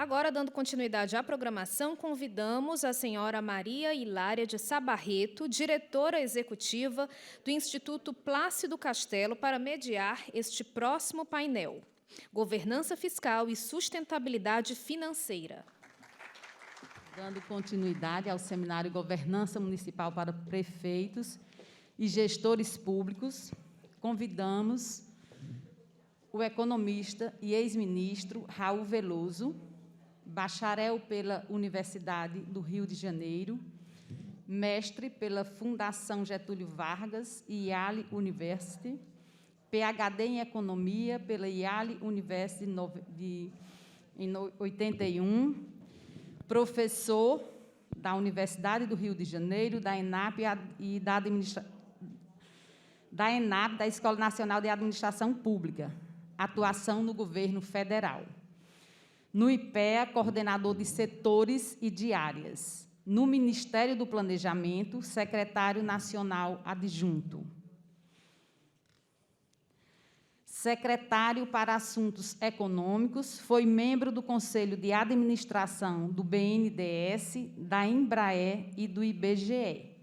Agora, dando continuidade à programação, convidamos a senhora Maria Hilária de Sá Barreto, diretora executiva do Instituto Plácido Castelo, para mediar este próximo painel: Governança Fiscal e Sustentabilidade Financeira. Dando continuidade ao seminário Governança Municipal para Prefeitos e Gestores Públicos, convidamos o economista e ex-ministro Raul Veloso, bacharel pela Universidade do Rio de Janeiro, mestre pela Fundação Getúlio Vargas e Yale University, PhD em Economia pela Yale University em 81, professor da Universidade do Rio de Janeiro, da ENAP e da da Escola Nacional de Administração Pública, atuação no governo federal. No IPEA, coordenador de setores e de áreas. No Ministério do Planejamento, secretário nacional adjunto. Secretário para Assuntos Econômicos, foi membro do Conselho de Administração do BNDES, da Embraer e do IBGE.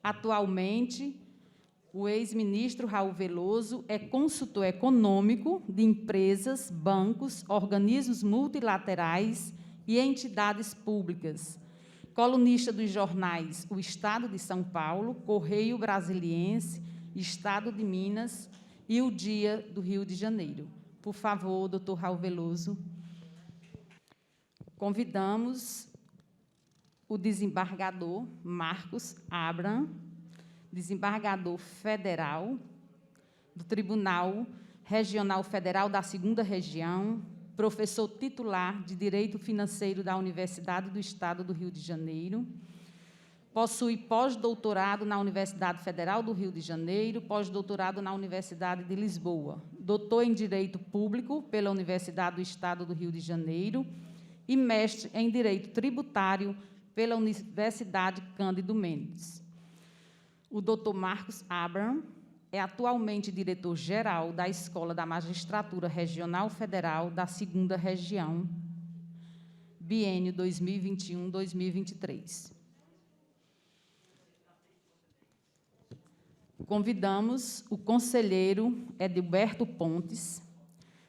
Atualmente, o ex-ministro Raul Veloso é consultor econômico de empresas, bancos, organismos multilaterais e entidades públicas, colunista dos jornais O Estado de São Paulo, Correio Brasiliense, Estado de Minas e O Dia do Rio de Janeiro. Por favor, doutor Raul Veloso. Convidamos o desembargador Marcos Abraham, desembargador federal do Tribunal Regional Federal da 2ª Região, professor titular de Direito Financeiro da Universidade do Estado do Rio de Janeiro, possui pós-doutorado na Universidade Federal do Rio de Janeiro, pós-doutorado na Universidade de Lisboa, doutor em Direito Público pela Universidade do Estado do Rio de Janeiro e mestre em Direito Tributário pela Universidade Cândido Mendes. O doutor Marcos Abraham é atualmente diretor-geral da Escola da Magistratura Regional Federal da 2ª Região, biênio 2021-2023. Convidamos o conselheiro Edilberto Pontes,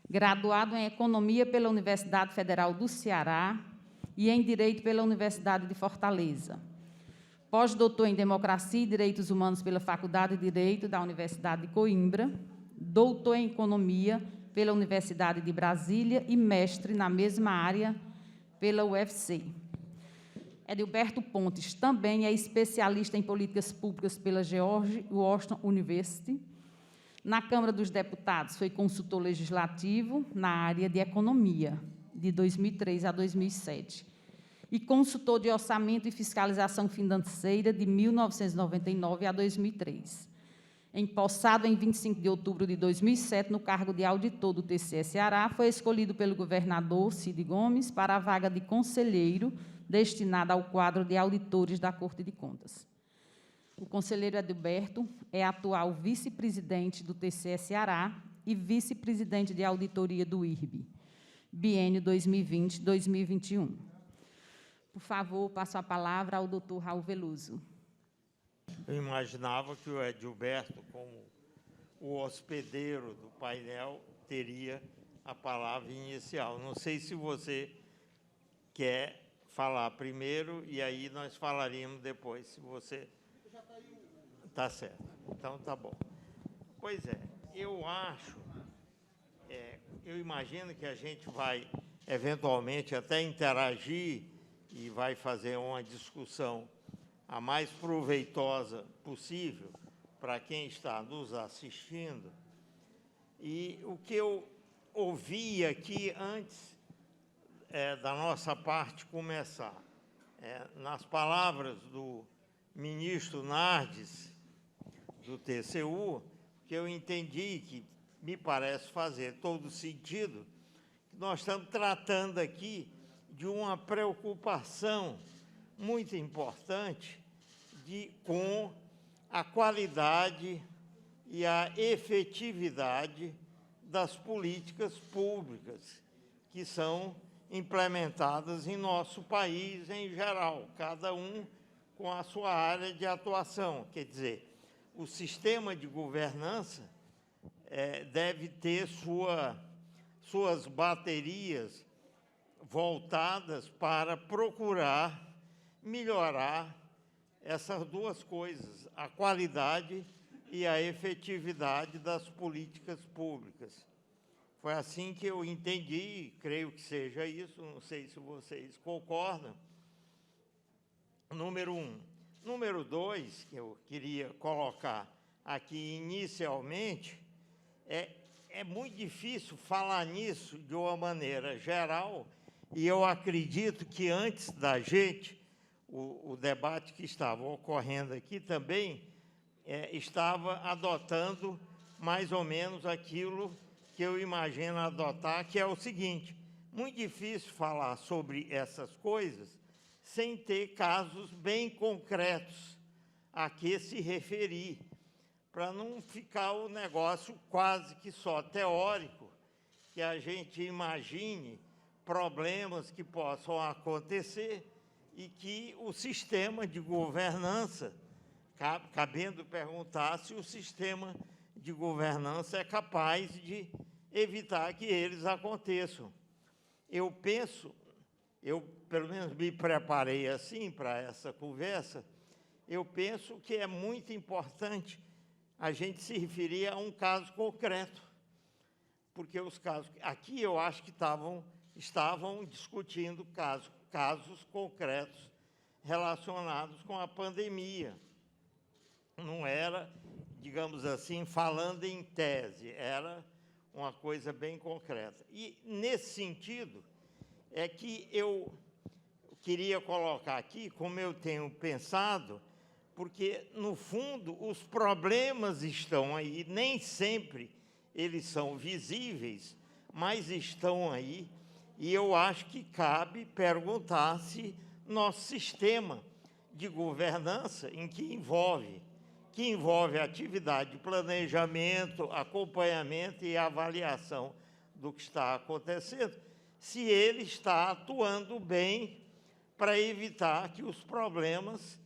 graduado em Economia pela Universidade Federal do Ceará e em Direito pela Universidade de Fortaleza, pós-doutor em Democracia e Direitos Humanos pela Faculdade de Direito da Universidade de Coimbra, doutor em Economia pela Universidade de Brasília e mestre na mesma área pela UFC. Edilberto Pontes também é especialista em políticas públicas pela George Washington University. Na Câmara dos Deputados, foi consultor legislativo na área de Economia, de 2003 a 2007. E consultor de Orçamento e Fiscalização Financeira de 1999 a 2003. Empossado em 25 de outubro de 2007 no cargo de auditor do TCE Ceará, foi escolhido pelo governador Cid Gomes para a vaga de conselheiro destinada ao quadro de auditores da Corte de Contas. O conselheiro Edilberto é atual vice-presidente do TCE Ceará e vice-presidente de auditoria do IRB, biênio 2020-2021. Por favor, passo a palavra ao doutor Raul Veloso. Eu imaginava que o Edilberto, como o hospedeiro do painel, teria a palavra inicial. Não sei se você quer falar primeiro e aí nós falaríamos depois, se você... Tá certo. Então, tá bom. Pois é, eu acho, eu imagino que a gente vai, eventualmente, até interagir e vai fazer uma discussão a mais proveitosa possível para quem está nos assistindo. E o que eu ouvi aqui antes da nossa parte começar, nas palavras do ministro Nardes, do TCU, que eu entendi, que me parece fazer todo sentido, que nós estamos tratando aqui de uma preocupação muito importante com a qualidade e a efetividade das políticas públicas que são implementadas em nosso país em geral, cada um com a sua área de atuação. Quer dizer, o sistema de governança deve ter suas baterias voltadas para procurar melhorar essas duas coisas, a qualidade e a efetividade das políticas públicas. Foi assim que eu entendi, creio que seja isso, não sei se vocês concordam. Número 1. Número 2, que eu queria colocar aqui inicialmente, é muito difícil falar nisso de uma maneira geral, e eu acredito que antes da gente, o debate que estava ocorrendo aqui também estava adotando mais ou menos aquilo que eu imagino adotar, que é o seguinte: muito difícil falar sobre essas coisas sem ter casos bem concretos a que se referir, para não ficar o negócio quase que só teórico, que a gente imagine problemas que possam acontecer e que o sistema de governança, cabendo perguntar se o sistema de governança é capaz de evitar que eles aconteçam. Eu penso, eu pelo menos me preparei assim para essa conversa, eu penso que é muito importante a gente se referir a um caso concreto, porque os casos aqui eu acho que estavam discutindo casos concretos relacionados com a pandemia. Não era, digamos assim, falando em tese, era uma coisa bem concreta. E, nesse sentido, é que eu queria colocar aqui, como eu tenho pensado, porque, no fundo, os problemas estão aí, nem sempre eles são visíveis, mas estão aí, e eu acho que cabe perguntar se nosso sistema de governança, que envolve atividade de planejamento, acompanhamento e avaliação do que está acontecendo, se ele está atuando bem para evitar que os problemas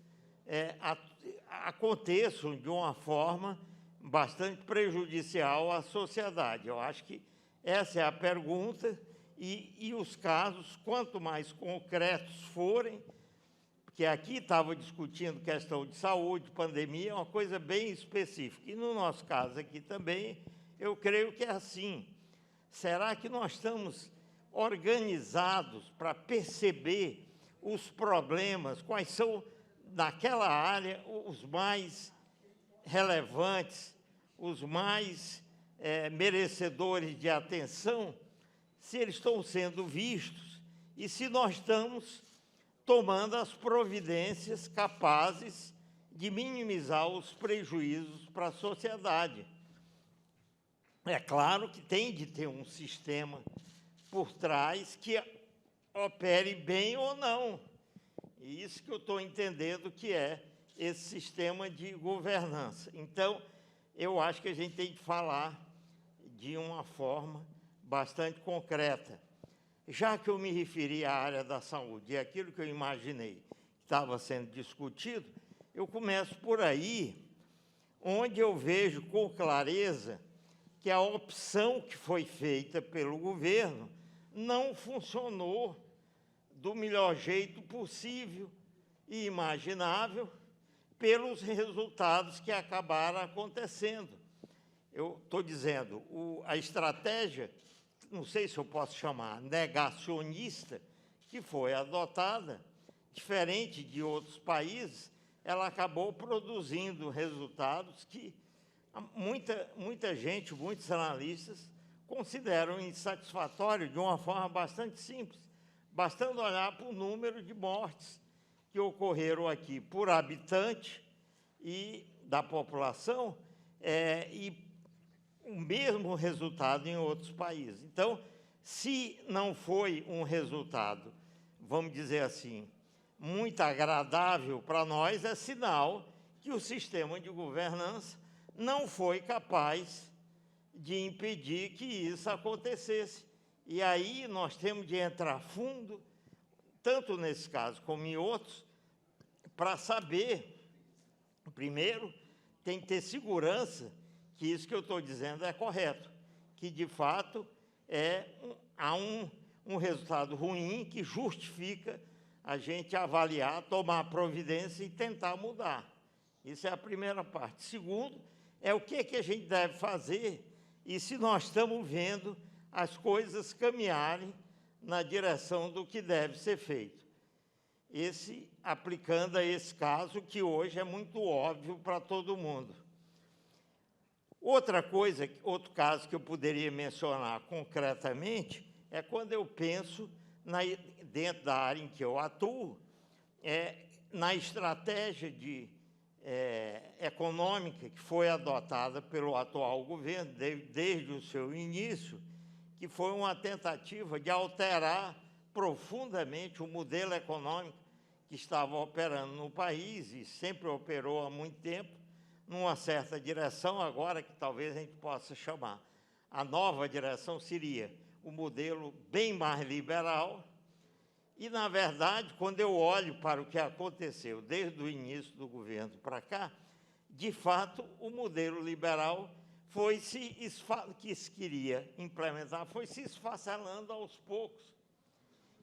aconteçam de uma forma bastante prejudicial à sociedade. Eu acho que essa é a pergunta, e os casos, quanto mais concretos forem, porque aqui estava discutindo questão de saúde, pandemia, é uma coisa bem específica. E, no nosso caso aqui também, eu creio que é assim. Será que nós estamos organizados para perceber os problemas, quais são, naquela área, os mais relevantes, os mais merecedores de atenção, se eles estão sendo vistos e se nós estamos tomando as providências capazes de minimizar os prejuízos para a sociedade. É claro que tem de ter um sistema por trás que opere bem ou não. E isso que eu estou entendendo que é esse sistema de governança. Então, eu acho que a gente tem que falar de uma forma bastante concreta. Já que eu me referi à área da saúde, e aquilo que eu imaginei que estava sendo discutido, eu começo por aí, onde eu vejo com clareza que a opção que foi feita pelo governo não funcionou do melhor jeito possível e imaginável pelos resultados que acabaram acontecendo. Eu estou dizendo, a estratégia, não sei se eu posso chamar negacionista, que foi adotada, diferente de outros países, ela acabou produzindo resultados que muita gente, muitos analistas, consideram insatisfatórios de uma forma bastante simples, bastando olhar para o número de mortes que ocorreram aqui por habitante e da população, e o mesmo resultado em outros países. Então, se não foi um resultado, vamos dizer assim, muito agradável para nós, é sinal que o sistema de governança não foi capaz de impedir que isso acontecesse, E aí nós temos de entrar fundo, tanto nesse caso como em outros, para saber, primeiro, tem que ter segurança que isso que eu estou dizendo é correto, que, de fato, há um resultado ruim que justifica a gente avaliar, tomar providência e tentar mudar. Isso é a primeira parte. Segundo, é o que a gente deve fazer e se nós estamos vendo as coisas caminharem na direção do que deve ser feito. Aplicando a esse caso, que hoje é muito óbvio para todo mundo. Outro caso que eu poderia mencionar concretamente é quando eu penso, dentro da área em que eu atuo, na estratégia econômica que foi adotada pelo atual governo, desde o seu início, que foi uma tentativa de alterar profundamente o modelo econômico que estava operando no país e sempre operou há muito tempo, numa certa direção, agora que talvez a gente possa chamar. A nova direção seria o modelo bem mais liberal e, na verdade, quando eu olho para o que aconteceu desde o início do governo para cá, de fato, o modelo liberal que se queria implementar foi se esfacelando aos poucos.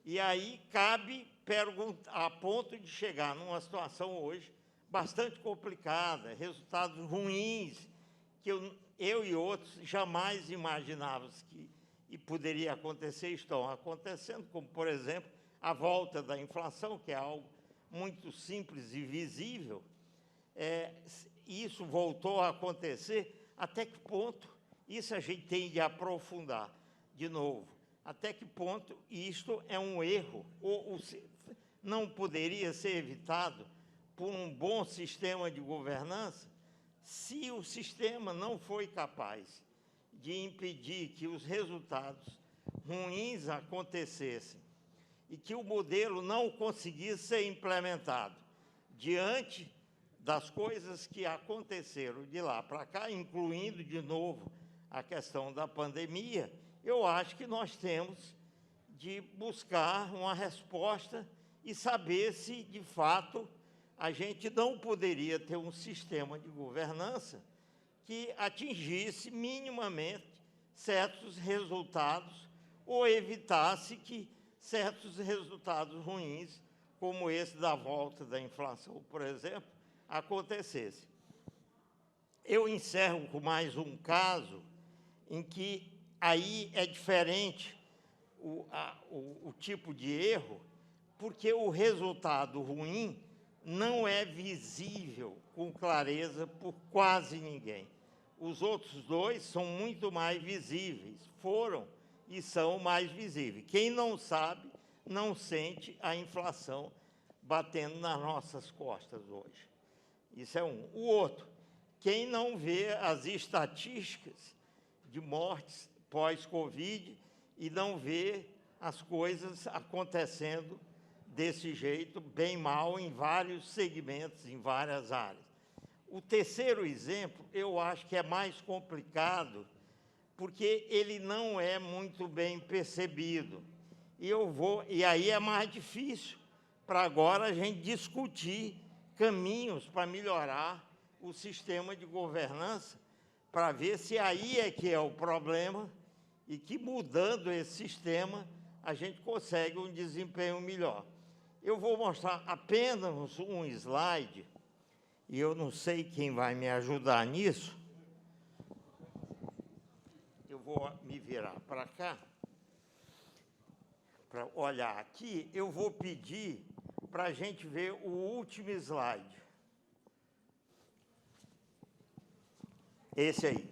E aí cabe perguntar, a ponto de chegar numa situação hoje bastante complicada, resultados ruins, que eu e outros jamais imaginávamos que poderia acontecer, estão acontecendo, como, por exemplo, a volta da inflação, que é algo muito simples e visível. Isso voltou a acontecer. Até que ponto isso a gente tem de aprofundar de novo? Até que ponto isto é um erro, ou não poderia ser evitado por um bom sistema de governança, se o sistema não foi capaz de impedir que os resultados ruins acontecessem e que o modelo não conseguisse ser implementado diante das coisas que aconteceram de lá para cá, incluindo, de novo, a questão da pandemia, eu acho que nós temos de buscar uma resposta e saber se, de fato, a gente não poderia ter um sistema de governança que atingisse minimamente certos resultados ou evitasse que certos resultados ruins, como esse da volta da inflação, por exemplo, acontecesse. Eu encerro com mais um caso em que aí é diferente o tipo de erro, porque o resultado ruim não é visível com clareza por quase ninguém. Os outros dois são muito mais visíveis, foram e são mais visíveis. Quem não sabe, não sente a inflação batendo nas nossas costas hoje. Isso é um. O outro, quem não vê as estatísticas de mortes pós-Covid e não vê as coisas acontecendo desse jeito, bem mal, em vários segmentos, em várias áreas. O terceiro exemplo, eu acho que é mais complicado, porque ele não é muito bem percebido. E aí é mais difícil para agora a gente discutir caminhos para melhorar o sistema de governança, para ver se aí é que é o problema e que, mudando esse sistema, a gente consegue um desempenho melhor. Eu vou mostrar apenas um slide, e eu não sei quem vai me ajudar nisso. Eu vou me virar para cá, para olhar aqui. Eu vou pedir para a gente ver o último slide. Esse aí.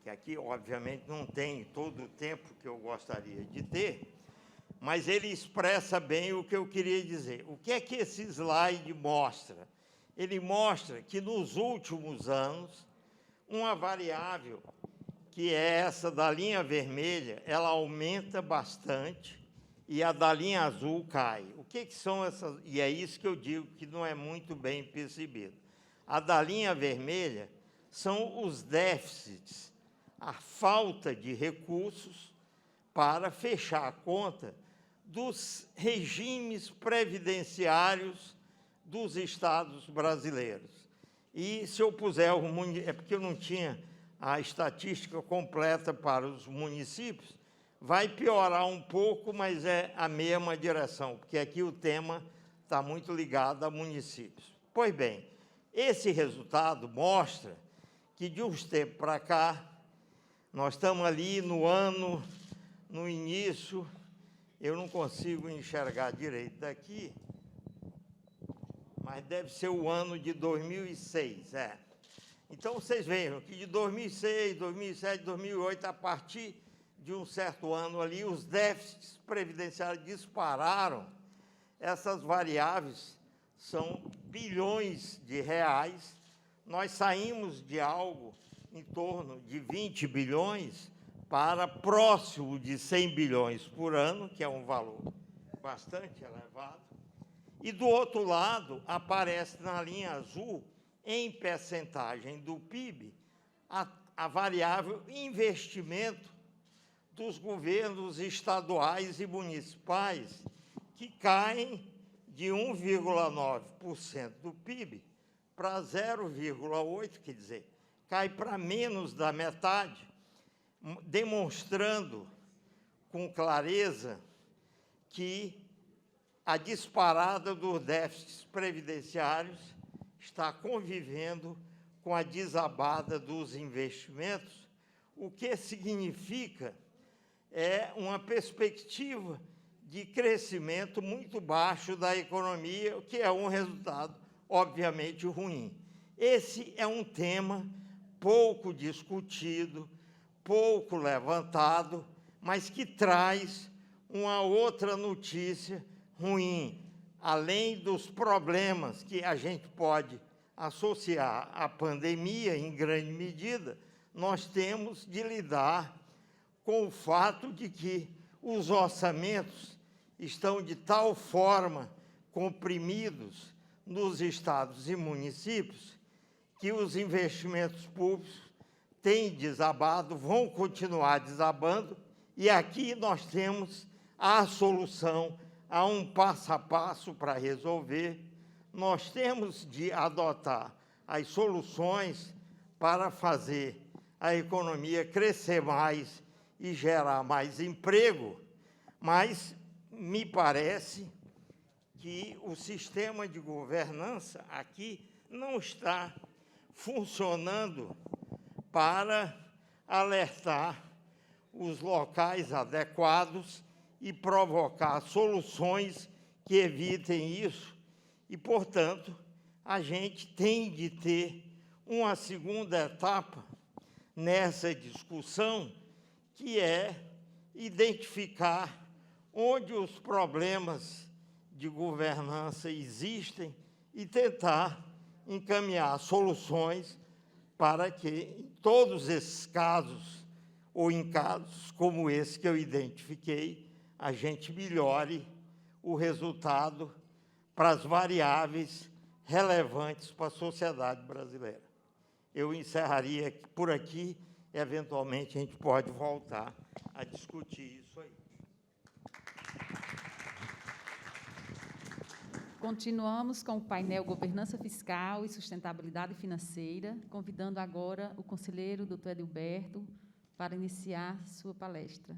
Que aqui, obviamente, não tem todo o tempo que eu gostaria de ter, mas ele expressa bem o que eu queria dizer. O que é que esse slide mostra? Ele mostra que, nos últimos anos, uma variável, que é essa da linha vermelha, ela aumenta bastante e a da linha azul cai. O que são essas? E é isso que eu digo que não é muito bem percebido. A da linha vermelha são os déficits, a falta de recursos para fechar a conta dos regimes previdenciários dos estados brasileiros. E, se eu puser é porque eu não tinha a estatística completa para os municípios, vai piorar um pouco, mas é a mesma direção, porque aqui o tema está muito ligado a municípios. Pois bem, esse resultado mostra que, de uns tempos para cá, nós estamos ali no início, eu não consigo enxergar direito daqui, mas deve ser o ano de 2006, Então, vocês vejam que de 2006, 2007, 2008, a partir de um certo ano ali, os déficits previdenciários dispararam. Essas variáveis são bilhões de reais. Nós saímos de algo em torno de 20 bilhões para próximo de 100 bilhões por ano, que é um valor bastante elevado. E, do outro lado, aparece na linha azul, em percentagem do PIB, a variável investimento dos governos estaduais e municipais, que caem de 1,9% do PIB para 0,8%, quer dizer, cai para menos da metade, demonstrando com clareza que a disparada dos déficits previdenciários está convivendo com a desabada dos investimentos, o que significa uma perspectiva de crescimento muito baixo da economia, o que é um resultado, obviamente, ruim. Esse é um tema pouco discutido, pouco levantado, mas que traz uma outra notícia ruim, além dos problemas que a gente pode associar à pandemia, em grande medida, nós temos de lidar com o fato de que os orçamentos estão de tal forma comprimidos nos estados e municípios que os investimentos públicos têm desabado, vão continuar desabando, e aqui nós temos a solução. Há um passo a passo para resolver. Nós temos de adotar as soluções para fazer a economia crescer mais e gerar mais emprego, mas me parece que o sistema de governança aqui não está funcionando para alertar os locais adequados e provocar soluções que evitem isso. E, portanto, a gente tem de ter uma segunda etapa nessa discussão, que é identificar onde os problemas de governança existem e tentar encaminhar soluções para que, em todos esses casos, ou em casos como esse que eu identifiquei, a gente melhore o resultado para as variáveis relevantes para a sociedade brasileira. Eu encerraria por aqui, e, eventualmente, a gente pode voltar a discutir isso aí. Continuamos com o painel Governança Fiscal e Sustentabilidade Financeira, convidando agora o conselheiro Dr. Edilberto para iniciar sua palestra.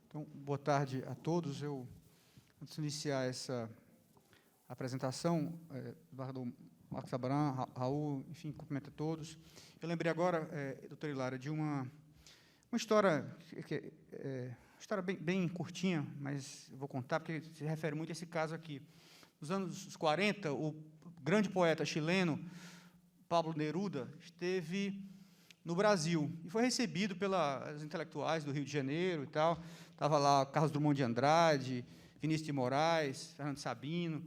Então, boa tarde a todos. Antes de iniciar essa apresentação, Eduardo Marcos Abrão, Raul, enfim, cumprimento a todos. Eu lembrei agora, doutora Hilária, de uma história, história bem curtinha, mas vou contar, porque se refere muito a esse caso aqui. Nos anos 40, o grande poeta chileno, Pablo Neruda, esteve no Brasil e foi recebido pelos intelectuais do Rio de Janeiro e tal. Estava lá Carlos Drummond de Andrade, Vinícius de Moraes, Fernando Sabino,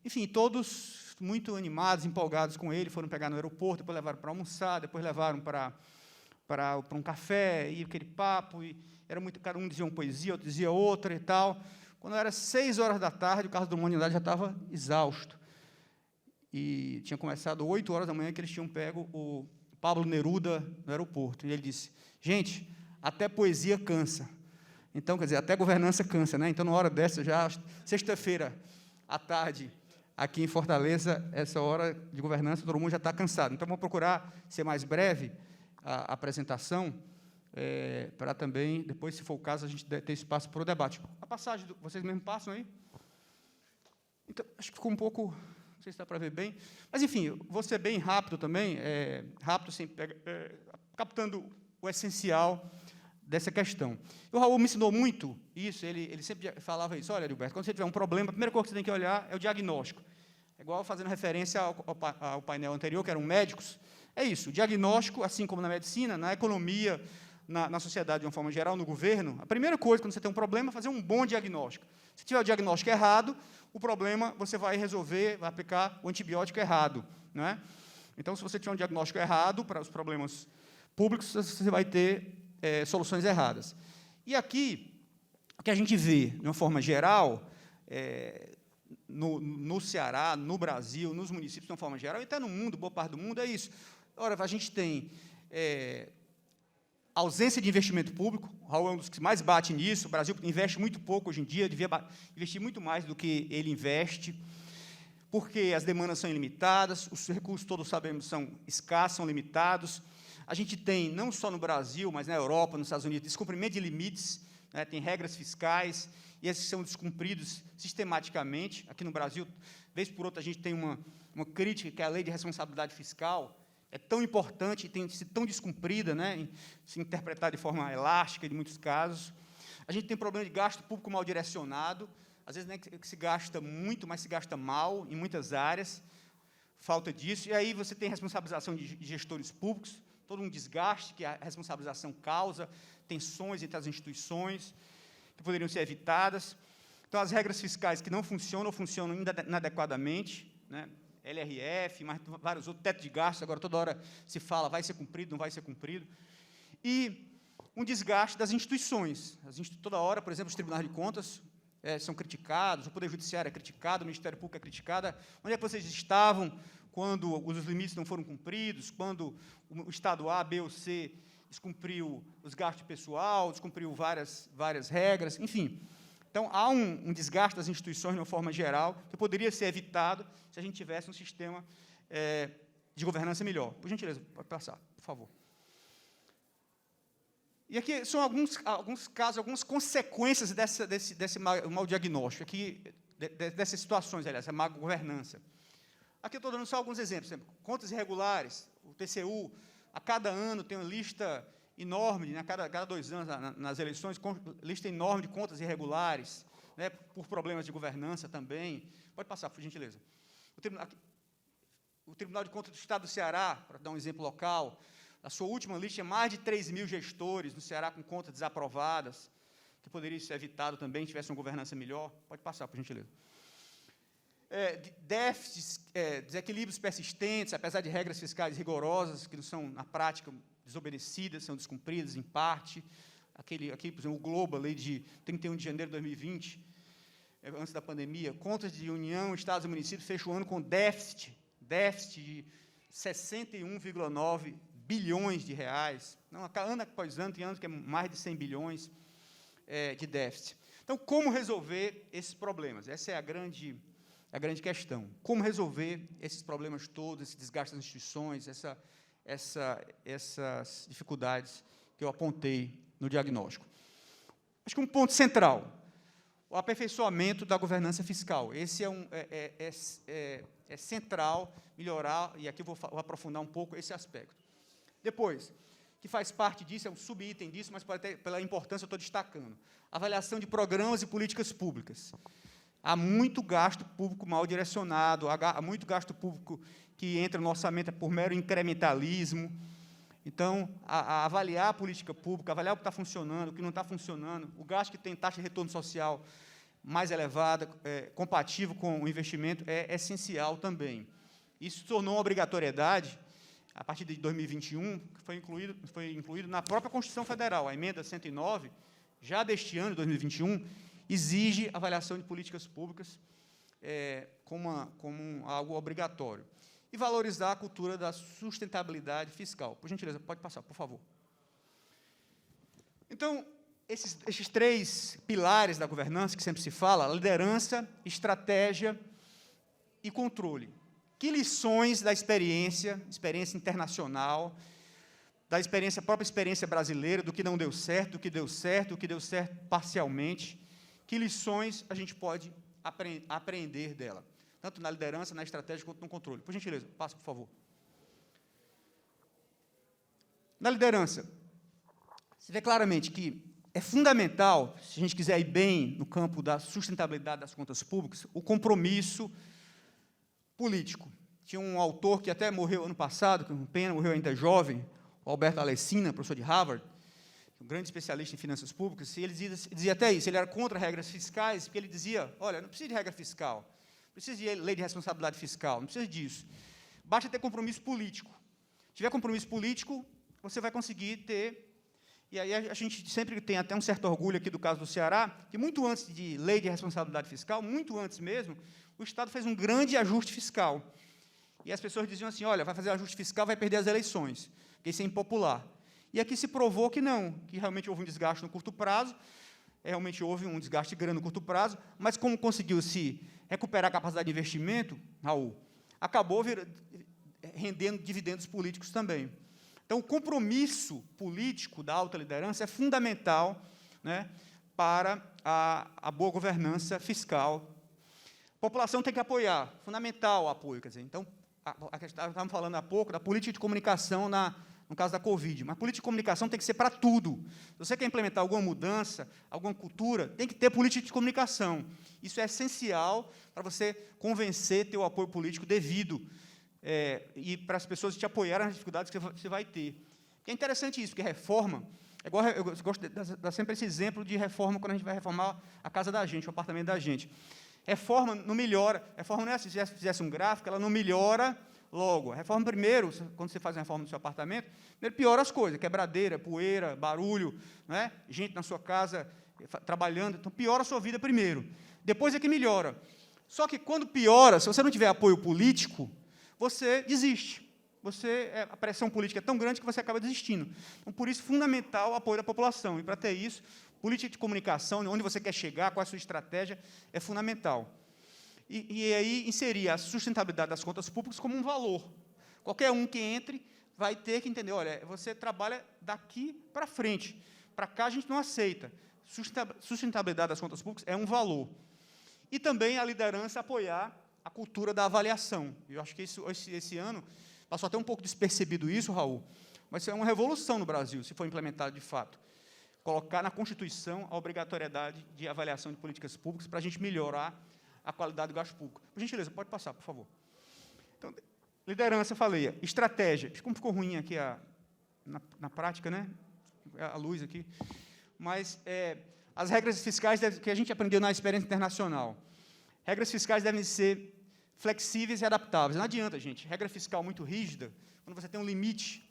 enfim, todos muito animados, empolgados com ele, foram pegar no aeroporto, depois levaram para almoçar, depois levaram para um café, e aquele papo, e era muito, cada um dizia uma poesia, outro dizia outra e tal. Quando era 6 horas da tarde, o Carlos Drummond de Andrade já estava exausto. E tinha começado 8 horas da manhã que eles tinham pego o Pablo Neruda no aeroporto. E ele disse: gente, até poesia cansa. Então, quer dizer, até governança cansa, né? Então, na hora dessa, já sexta-feira à tarde, aqui em Fortaleza, essa hora de governança, todo mundo já está cansado. Então, vamos procurar ser mais breve a apresentação, para também, depois, se for o caso, a gente ter espaço para o debate. A passagem, vocês mesmos passam aí? Então, acho que ficou um pouco, não sei se dá para ver bem, mas, enfim, vou ser bem rápido também, rápido, assim, captando o essencial dessa questão. E o Raul me ensinou muito isso, ele sempre falava isso: olha, Gilberto, quando você tiver um problema, a primeira coisa que você tem que olhar é o diagnóstico. É igual fazendo referência ao painel anterior, que eram médicos. É isso, o diagnóstico, assim como na medicina, na economia, na sociedade de uma forma geral, no governo, a primeira coisa, quando você tem um problema, é fazer um bom diagnóstico. Se tiver o diagnóstico errado, o problema você vai resolver, vai aplicar o antibiótico errado, não é? Então, se você tiver um diagnóstico errado para os problemas públicos, você vai ter soluções erradas. E aqui, o que a gente vê, de uma forma geral, no Ceará, no Brasil, nos municípios, de uma forma geral, e até no mundo, boa parte do mundo, é isso. Ora, a gente tem ausência de investimento público. O Raul é um dos que mais bate nisso. O Brasil investe muito pouco hoje em dia, devia investir muito mais do que ele investe, porque as demandas são ilimitadas, os recursos, todos sabemos, são escassos, são limitados. A gente tem, não só no Brasil, mas na Europa, nos Estados Unidos, descumprimento de limites, né, tem regras fiscais, e esses são descumpridos sistematicamente. Aqui no Brasil, vez por outra, a gente tem uma crítica, que é a lei de responsabilidade fiscal, é tão importante e tem sido tão descumprida, né, se interpretar de forma elástica, em muitos casos. A gente tem problema de gasto público mal direcionado, às vezes não é que se gasta muito, mas se gasta mal em muitas áreas, falta disso. E aí você tem responsabilização de gestores públicos, todo um desgaste que a responsabilização causa, tensões entre as instituições, que poderiam ser evitadas. Então, as regras fiscais que não funcionam, ou funcionam inadequadamente, né? LRF, mas vários outros, teto de gastos, agora toda hora se fala, vai ser cumprido, não vai ser cumprido. E um desgaste das instituições. Toda hora, por exemplo, os tribunais de contas são criticados, o Poder Judiciário é criticado, o Ministério Público é criticado. Onde é que vocês estavam quando os limites não foram cumpridos, quando o Estado A, B ou C descumpriu os gastos de pessoal, descumpriu várias regras, enfim. Então, há um desgaste das instituições, de uma forma geral, que poderia ser evitado se a gente tivesse um sistema de governança melhor. Por gentileza, pode passar, por favor. E aqui são alguns casos, algumas consequências desse mau diagnóstico, aqui, dessas situações, aliás, essa má governança. Aqui eu estou dando só alguns exemplos. Por exemplo, contas irregulares, o TCU, a cada ano tem uma lista enorme, né, a cada 2 anos, nas eleições, lista enorme de contas irregulares, né, por problemas de governança também. Pode passar, por gentileza. O Tribunal de Contas do Estado do Ceará, para dar um exemplo local, a sua última lista tinha mais de 3.000 gestores no Ceará com contas desaprovadas, que poderia ser evitado também, se tivesse uma governança melhor. Pode passar, por gentileza. Déficits, desequilíbrios persistentes, apesar de regras fiscais rigorosas, que não são, na prática, desobedecidas, são descumpridas em parte. Aqui, por exemplo, o Globo, a lei de 31 de janeiro de 2020, antes da pandemia, contas de União, Estados e municípios fecham o ano com déficit de 61,9 bilhões de reais. Não, ano após ano, tem anos que é mais de 100 bilhões de déficit. Então, como resolver esses problemas? Essa é a grande questão. Como resolver esses problemas todos, esse desgaste das instituições, essas dificuldades que eu apontei no diagnóstico? Acho que um ponto central, o aperfeiçoamento da governança fiscal. Esse é central, melhorar, e aqui eu vou aprofundar um pouco esse aspecto. Depois, que faz parte disso, é um subitem disso, mas pela importância eu estou destacando, avaliação de programas e políticas públicas. Há muito gasto público mal direcionado, há muito gasto público que entra no orçamento por mero incrementalismo. Então, avaliar a política pública, avaliar o que está funcionando, o que não está funcionando, o gasto que tem taxa de retorno social mais elevada, compatível com o investimento, é essencial também. Isso se tornou uma obrigatoriedade a partir de 2021, que foi incluído na própria Constituição Federal. A emenda 109, já deste ano, 2021, exige avaliação de políticas públicas como algo obrigatório. E valorizar a cultura da sustentabilidade fiscal. Por gentileza, pode passar, por favor. Então, esses 3 pilares da governança que sempre se fala, liderança, estratégia e controle. Que lições da experiência internacional, da própria experiência brasileira, do que não deu certo, do que deu certo, do que deu certo parcialmente, que lições a gente pode aprender dela, tanto na liderança, na estratégia, quanto no controle? Por gentileza, passa, por favor. Na liderança, se vê claramente que é fundamental, se a gente quiser ir bem no campo da sustentabilidade das contas públicas, o compromisso político. Tinha um autor que até morreu ano passado, que pena, morreu ainda jovem, o Alberto Alessina, professor de Harvard, um grande especialista em finanças públicas, e ele dizia até isso, ele era contra regras fiscais, porque ele dizia, olha, não precisa de regra fiscal, não precisa de lei de responsabilidade fiscal, não precisa disso. Basta ter compromisso político. Se tiver compromisso político, você vai conseguir ter. E aí a gente sempre tem até um certo orgulho aqui do caso do Ceará, que muito antes de lei de responsabilidade fiscal, muito antes mesmo, o Estado fez um grande ajuste fiscal. E as pessoas diziam assim, olha, vai fazer ajuste fiscal, vai perder as eleições, porque isso é impopular. E aqui se provou que não, que realmente houve um desgaste no curto prazo, realmente houve um desgaste grande no curto prazo, mas como conseguiu se recuperar a capacidade de investimento, Raul, acabou rendendo dividendos políticos também. Então, o compromisso político da alta liderança é fundamental, né, para a boa governança fiscal. A população tem que apoiar, fundamental o apoio. Quer dizer, então, estávamos falando há pouco da política de comunicação no caso da Covid, mas política de comunicação tem que ser para tudo. Se você quer implementar alguma mudança, alguma cultura, tem que ter política de comunicação. Isso é essencial para você convencer, ter o apoio político devido, e para as pessoas te apoiarem nas dificuldades que você vai ter. É interessante isso, porque reforma, eu gosto de dar sempre esse exemplo de reforma quando a gente vai reformar a casa da gente, o apartamento da gente. Reforma não melhora, reforma não é assim, se você fizesse um gráfico, ela não melhora logo. A reforma, primeiro, quando você faz uma reforma no seu apartamento, primeiro piora as coisas, quebradeira, poeira, barulho, não é? Gente na sua casa trabalhando, então piora a sua vida primeiro. Depois é que melhora. Só que quando piora, se você não tiver apoio político, você desiste. A pressão política é tão grande que você acaba desistindo. Então, por isso, fundamental o apoio da população. E, para ter isso, política de comunicação, onde você quer chegar, qual é a sua estratégia, é fundamental. E aí, inserir a sustentabilidade das contas públicas como um valor. Qualquer um que entre vai ter que entender, olha, você trabalha daqui para frente. Para cá, a gente não aceita. Sustentabilidade das contas públicas é um valor. E também a liderança apoiar a cultura da avaliação. Eu acho que esse ano passou até um pouco despercebido isso, Raul, mas isso é uma revolução no Brasil, se for implementado de fato. Colocar na Constituição a obrigatoriedade de avaliação de políticas públicas para a gente melhorar a qualidade do gasto público. Por gentileza, pode passar, por favor. Então, liderança, eu falei. Estratégia. Como ficou ruim aqui na prática, né? A luz aqui. Mas as regras fiscais que a gente aprendeu na experiência internacional. Regras fiscais devem ser flexíveis e adaptáveis. Não adianta, gente, regra fiscal muito rígida, quando você tem um limite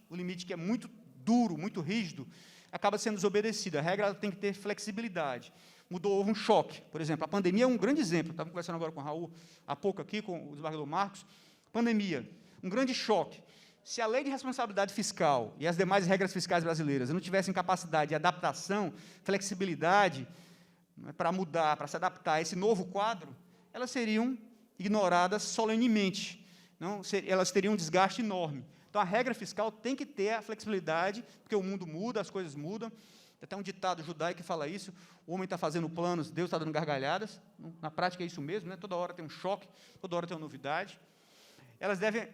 que é muito duro, muito rígido, acaba sendo desobedecida. A regra tem que ter flexibilidade. Houve um choque. Por exemplo, a pandemia é um grande exemplo. Estava conversando agora com o Raul, há pouco aqui, com o desembargador Marcos. Pandemia, um grande choque. Se a lei de responsabilidade fiscal e as demais regras fiscais brasileiras não tivessem capacidade de adaptação, flexibilidade, para mudar, para se adaptar a esse novo quadro, elas seriam ignoradas solenemente. Elas teriam um desgaste enorme. Então, a regra fiscal tem que ter a flexibilidade, porque o mundo muda, as coisas mudam. Tem até um ditado judaico que fala isso, o homem está fazendo planos, Deus está dando gargalhadas. Na prática é isso mesmo, né? Toda hora tem um choque, toda hora tem uma novidade. Elas devem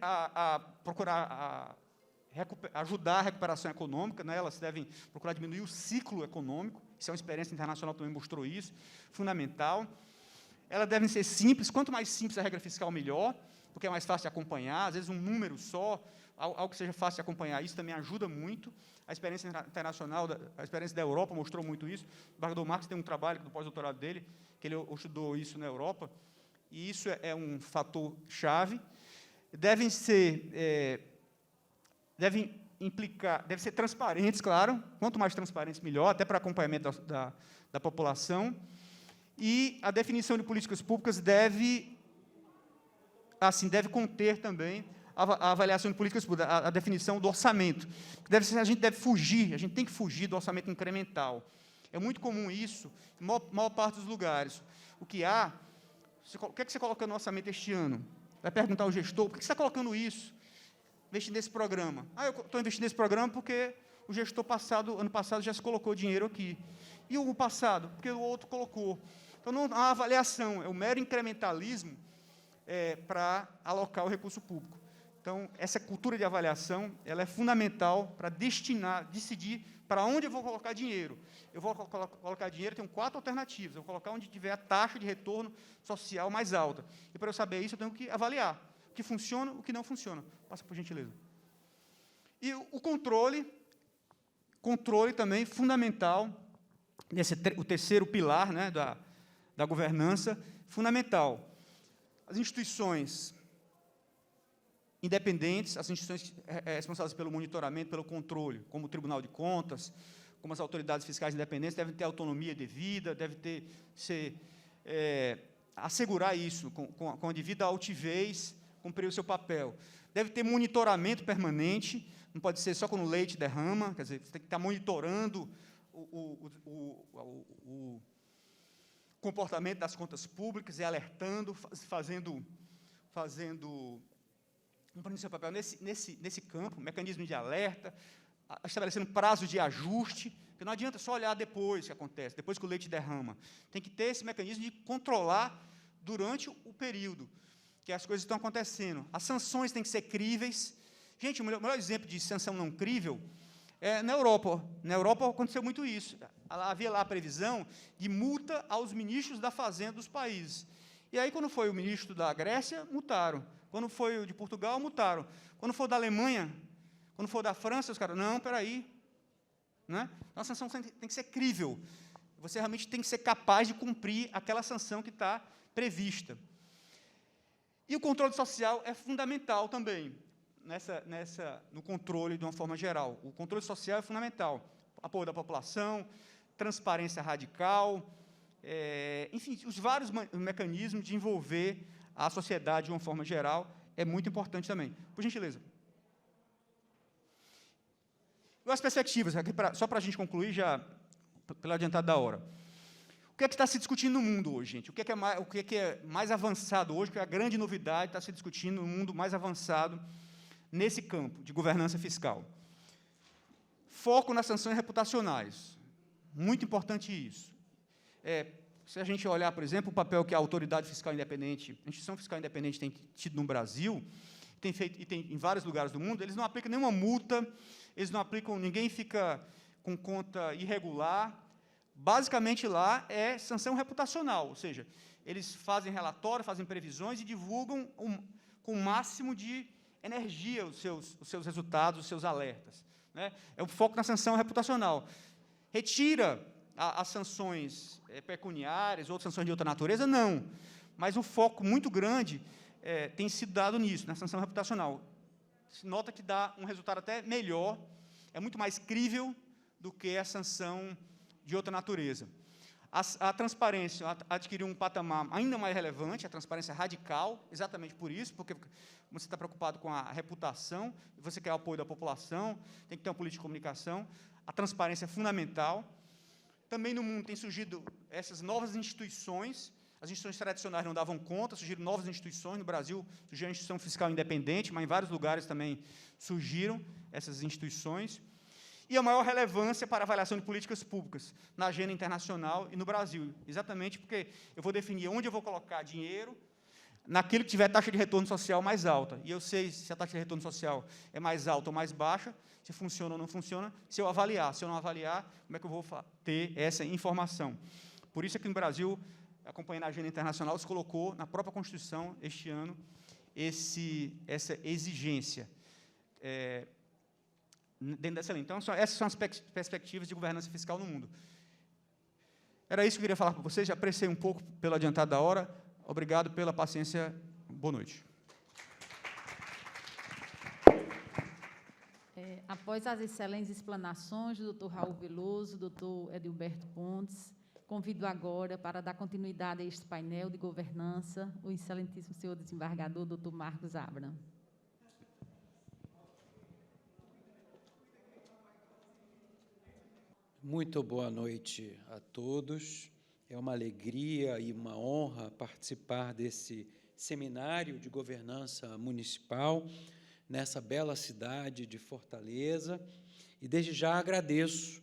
procurar ajudar a recuperação econômica, né? Elas devem procurar diminuir o ciclo econômico, isso é uma experiência internacional que também mostrou isso, fundamental. Elas devem ser simples, quanto mais simples a regra fiscal, melhor, porque é mais fácil de acompanhar, às vezes um número só, algo que seja fácil de acompanhar, isso também ajuda muito. A experiência internacional, a experiência da Europa mostrou muito isso. O embargador Marcos tem um trabalho no pós-doutorado dele, que ele estudou isso na Europa, e isso é um fator chave. Devem ser transparentes, claro, quanto mais transparentes, melhor, até para acompanhamento da população. E a definição de políticas públicas deve conter também a avaliação de políticas públicas, a definição do orçamento. A gente tem que fugir do orçamento incremental. É muito comum isso, em maior parte dos lugares. O que é que você coloca no orçamento este ano? Vai perguntar ao gestor, por que você está colocando isso? Investindo nesse programa. Eu estou investindo nesse programa porque o gestor ano passado, já se colocou dinheiro aqui. E o passado? Porque o outro colocou. Então, não há avaliação, é o mero incrementalismo para alocar o recurso público. Então, essa cultura de avaliação ela é fundamental para decidir para onde eu vou colocar dinheiro. Eu vou colocar dinheiro, tenho 4 alternativas. Eu vou colocar onde tiver a taxa de retorno social mais alta. E, para eu saber isso, eu tenho que avaliar o que funciona, o que não funciona. Passa, por gentileza. E o controle também fundamental, o terceiro pilar, né, da governança, fundamental. As instituições independentes, as instituições responsáveis pelo monitoramento, pelo controle, como o Tribunal de Contas, como as autoridades fiscais independentes, devem ter autonomia devida, devem assegurar isso, com a devida altivez, cumprir o seu papel. Deve ter monitoramento permanente, não pode ser só quando o leite derrama, quer dizer, você tem que estar monitorando o comportamento das contas públicas e alertando, cumprindo seu papel nesse campo, mecanismo de alerta, estabelecendo prazo de ajuste, porque não adianta só olhar depois que acontece, depois que o leite derrama. Tem que ter esse mecanismo de controlar durante o período que as coisas estão acontecendo. As sanções têm que ser críveis. Gente, o melhor exemplo de sanção não crível é na Europa. Na Europa aconteceu muito isso. Havia lá a previsão de multa aos ministros da Fazenda dos países. E aí, quando foi o ministro da Grécia, multaram. Quando foi o de Portugal, multaram. Quando for da Alemanha, quando for da França, os caras, não, espera aí. Né? Então, a sanção tem que ser crível. Você realmente tem que ser capaz de cumprir aquela sanção que está prevista. E o controle social é fundamental também, no controle de uma forma geral. O controle social é fundamental. Apoio da população, transparência radical, enfim, os vários mecanismos de envolver a sociedade de uma forma geral é muito importante também. Por gentileza. E as perspectivas, só para a gente concluir, já pelo adiantado da hora. O que é que está se discutindo no mundo hoje, gente? O que é mais avançado hoje, que é a grande novidade está se discutindo no mundo mais avançado nesse campo de governança fiscal? Foco nas sanções reputacionais. Muito importante isso. Se a gente olhar, por exemplo, o papel que a autoridade fiscal independente, a instituição fiscal independente tem tido no Brasil, tem em vários lugares do mundo, eles não aplicam nenhuma multa, eles não aplicam, ninguém fica com conta irregular. Basicamente, lá é sanção reputacional, ou seja, eles fazem relatório, fazem previsões e divulgam com o máximo de energia os seus resultados, os seus alertas. Né? É o foco na sanção reputacional. Retira as sanções pecuniárias, outras sanções de outra natureza? Não. Mas um foco muito grande tem sido dado nisso, na sanção reputacional. Se nota que dá um resultado até melhor, é muito mais crível do que a sanção de outra natureza. A transparência adquiriu um patamar ainda mais relevante, a transparência radical, exatamente por isso, porque você está preocupado com a reputação, você quer o apoio da população, tem que ter uma política de comunicação, a transparência é fundamental. Também no mundo tem surgido essas novas instituições, as instituições tradicionais não davam conta, surgiram novas instituições, no Brasil surgiu a instituição fiscal independente, mas em vários lugares também surgiram essas instituições. E a maior relevância para a avaliação de políticas públicas na agenda internacional e no Brasil, exatamente porque eu vou definir onde eu vou colocar dinheiro, naquilo que tiver taxa de retorno social mais alta. E eu sei se a taxa de retorno social é mais alta ou mais baixa, se funciona ou não funciona, se eu avaliar. Se eu não avaliar, como é que eu vou ter essa informação? Por isso é que no Brasil, acompanhando a agenda internacional, se colocou na própria Constituição, este ano, essa exigência. Dentro dessa linha. Então, essas são as perspectivas de governança fiscal no mundo. Era isso que eu queria falar com vocês, já apressei um pouco pelo adiantado da hora. Obrigado pela paciência. Boa noite. Após as excelentes explanações do Dr. Raul Veloso, Dr. Edilberto Pontes, convido agora para dar continuidade a este painel de governança o excelentíssimo senhor desembargador, Dr. Marcos Abram. Muito boa noite a todos. É uma alegria e uma honra participar desse seminário de governança municipal nessa bela cidade de Fortaleza. E desde já agradeço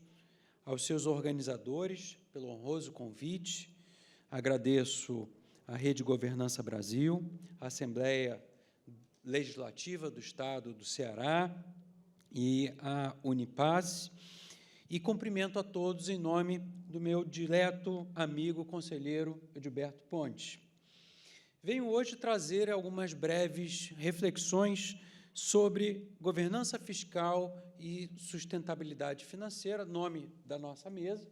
aos seus organizadores pelo honroso convite, agradeço à Rede Governança Brasil, à Assembleia Legislativa do Estado do Ceará e à Unipaz, e cumprimento a todos em nome do meu dileto amigo conselheiro Edilberto Pontes. Venho hoje trazer algumas breves reflexões sobre governança fiscal e sustentabilidade financeira, nome da nossa mesa,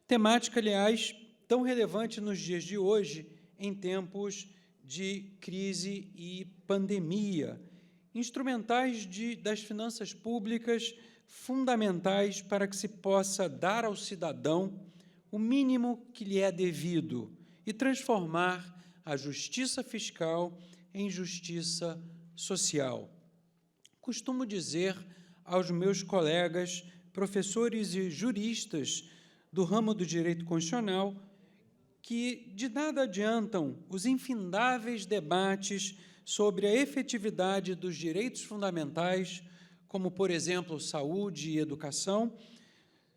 temática, aliás, tão relevante nos dias de hoje, em tempos de crise e pandemia, instrumentais das finanças públicas fundamentais para que se possa dar ao cidadão o mínimo que lhe é devido e transformar a justiça fiscal em justiça social. Costumo dizer aos meus colegas, professores e juristas do ramo do direito constitucional, que de nada adiantam os infindáveis debates sobre a efetividade dos direitos fundamentais, como, por exemplo, saúde e educação,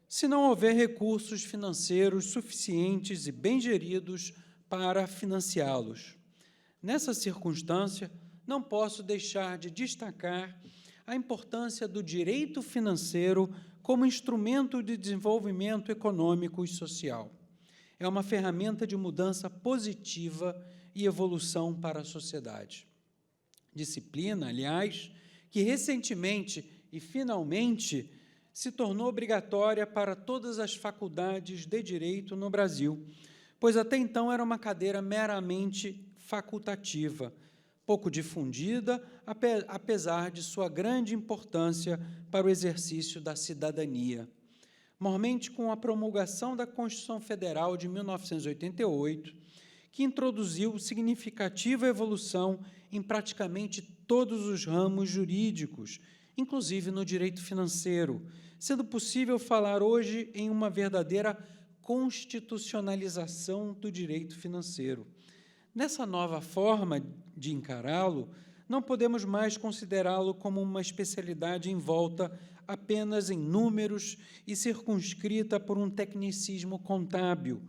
se não houver recursos financeiros suficientes e bem geridos para financiá-los. Nessa circunstância, não posso deixar de destacar a importância do direito financeiro como instrumento de desenvolvimento econômico e social. É uma ferramenta de mudança positiva e evolução para a sociedade. Disciplina, aliás, que recentemente e finalmente se tornou obrigatória para todas as faculdades de direito no Brasil, pois até então era uma cadeira meramente facultativa, pouco difundida, apesar de sua grande importância para o exercício da cidadania. Mormente com a promulgação da Constituição Federal de 1988, que introduziu significativa evolução em praticamente todos os ramos jurídicos, inclusive no direito financeiro, sendo possível falar hoje em uma verdadeira constitucionalização do direito financeiro. Nessa nova forma de encará-lo, não podemos mais considerá-lo como uma especialidade envolta apenas em números e circunscrita por um tecnicismo contábil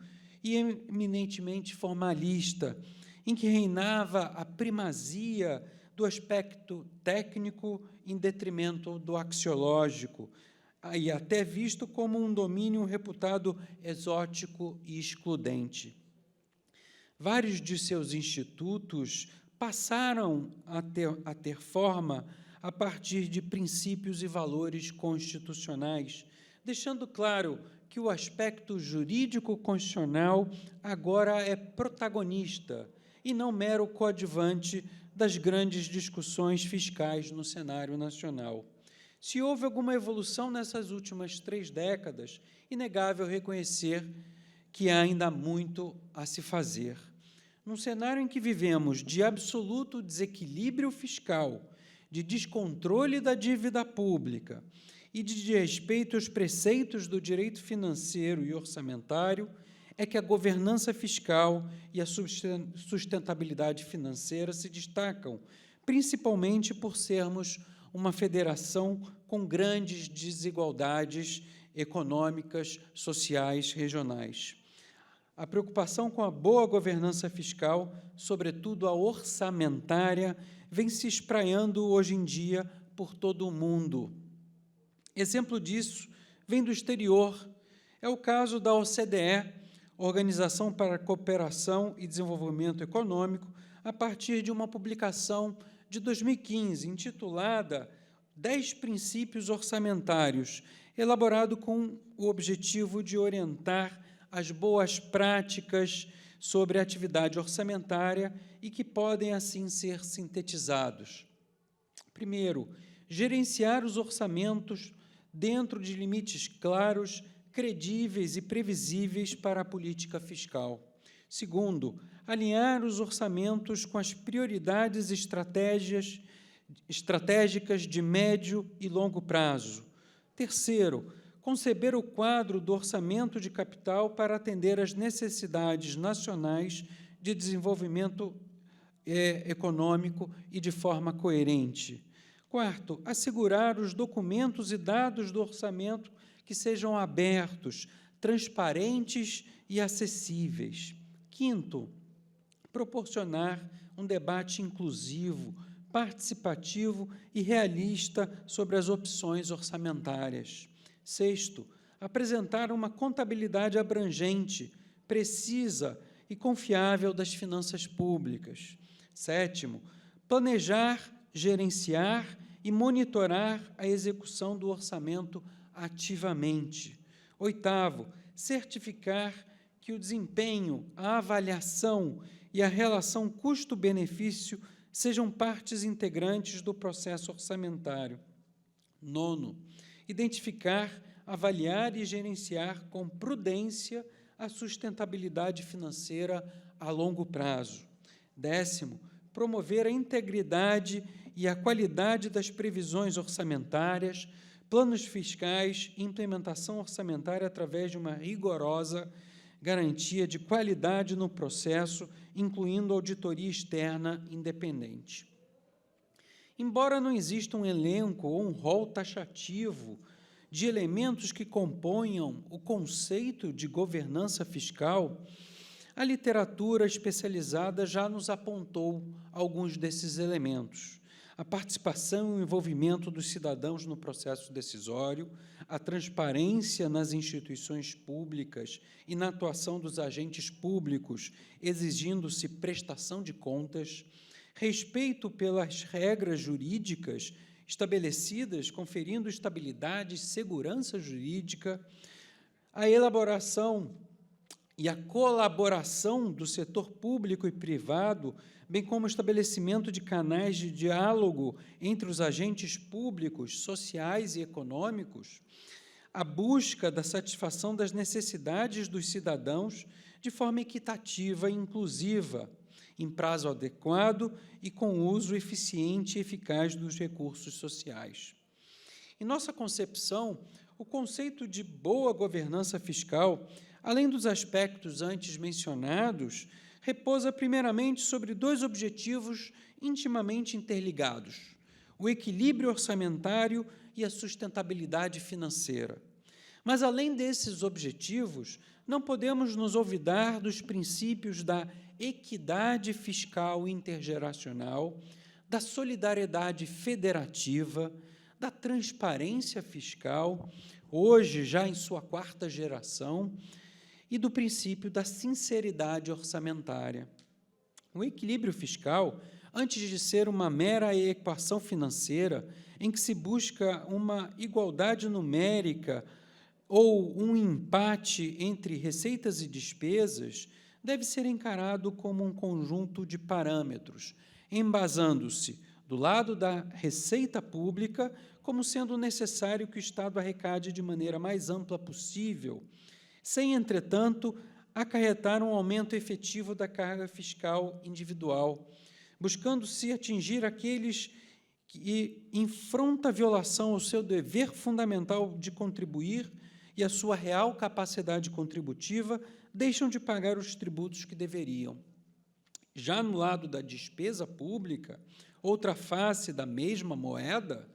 e eminentemente formalista, em que reinava a primazia do aspecto técnico em detrimento do axiológico, e até visto como um domínio reputado exótico e excludente. Vários de seus institutos passaram a ter forma a partir de princípios e valores constitucionais, deixando claro que o aspecto jurídico-constitucional agora é protagonista e não mero coadjuvante das grandes discussões fiscais no cenário nacional. Se houve alguma evolução nessas últimas 3 décadas, inegável reconhecer que há ainda muito a se fazer. Num cenário em que vivemos de absoluto desequilíbrio fiscal, de descontrole da dívida pública e de desrespeito aos preceitos do direito financeiro e orçamentário, é que a governança fiscal e a sustentabilidade financeira se destacam, principalmente por sermos uma federação com grandes desigualdades econômicas, sociais, regionais. A preocupação com a boa governança fiscal, sobretudo a orçamentária, vem se espraiando hoje em dia por todo o mundo. Exemplo disso vem do exterior. É o caso da OCDE, Organização para a Cooperação e Desenvolvimento Econômico, a partir de uma publicação de 2015, intitulada 10 Princípios Orçamentários, elaborado com o objetivo de orientar as boas práticas sobre a atividade orçamentária e que podem, assim, ser sintetizados. Primeiro, gerenciar os orçamentos dentro de limites claros, credíveis e previsíveis para a política fiscal. Segundo, alinhar os orçamentos com as prioridades estratégicas de médio e longo prazo. Terceiro, conceber o quadro do orçamento de capital para atender às necessidades nacionais de desenvolvimento econômico e de forma coerente. Quarto, assegurar os documentos e dados do orçamento que sejam abertos, transparentes e acessíveis. Quinto, proporcionar um debate inclusivo, participativo e realista sobre as opções orçamentárias. Sexto, apresentar uma contabilidade abrangente, precisa e confiável das finanças públicas. Sétimo, planejar, gerenciar e monitorar a execução do orçamento ativamente. Oitavo, certificar que o desempenho, a avaliação e a relação custo-benefício sejam partes integrantes do processo orçamentário. Nono, identificar, avaliar e gerenciar com prudência a sustentabilidade financeira a longo prazo. Décimo, promover a integridade e a qualidade das previsões orçamentárias, planos fiscais e implementação orçamentária através de uma rigorosa garantia de qualidade no processo, incluindo auditoria externa independente. Embora não exista um elenco ou um rol taxativo de elementos que componham o conceito de governança fiscal, a literatura especializada já nos apontou alguns desses elementos: a participação e o envolvimento dos cidadãos no processo decisório, a transparência nas instituições públicas e na atuação dos agentes públicos, exigindo-se prestação de contas, respeito pelas regras jurídicas estabelecidas, conferindo estabilidade e segurança jurídica, a elaboração e a colaboração do setor público e privado, bem como o estabelecimento de canais de diálogo entre os agentes públicos, sociais e econômicos, a busca da satisfação das necessidades dos cidadãos de forma equitativa e inclusiva, em prazo adequado e com uso eficiente e eficaz dos recursos sociais. Em nossa concepção, o conceito de boa governança fiscal, além dos aspectos antes mencionados, repousa primeiramente sobre dois objetivos intimamente interligados: o equilíbrio orçamentário e a sustentabilidade financeira. Mas, além desses objetivos, não podemos nos olvidar dos princípios da equidade fiscal intergeracional, da solidariedade federativa, da transparência fiscal, hoje já em sua quarta geração, e do princípio da sinceridade orçamentária. O equilíbrio fiscal, antes de ser uma mera equação financeira, em que se busca uma igualdade numérica ou um empate entre receitas e despesas, deve ser encarado como um conjunto de parâmetros, embasando-se do lado da receita pública como sendo necessário que o Estado arrecade de maneira mais ampla possível, sem, entretanto, acarretar um aumento efetivo da carga fiscal individual, buscando-se atingir aqueles que enfrentam a violação ao seu dever fundamental de contribuir e a sua real capacidade contributiva, deixam de pagar os tributos que deveriam. Já no lado da despesa pública, outra face da mesma moeda,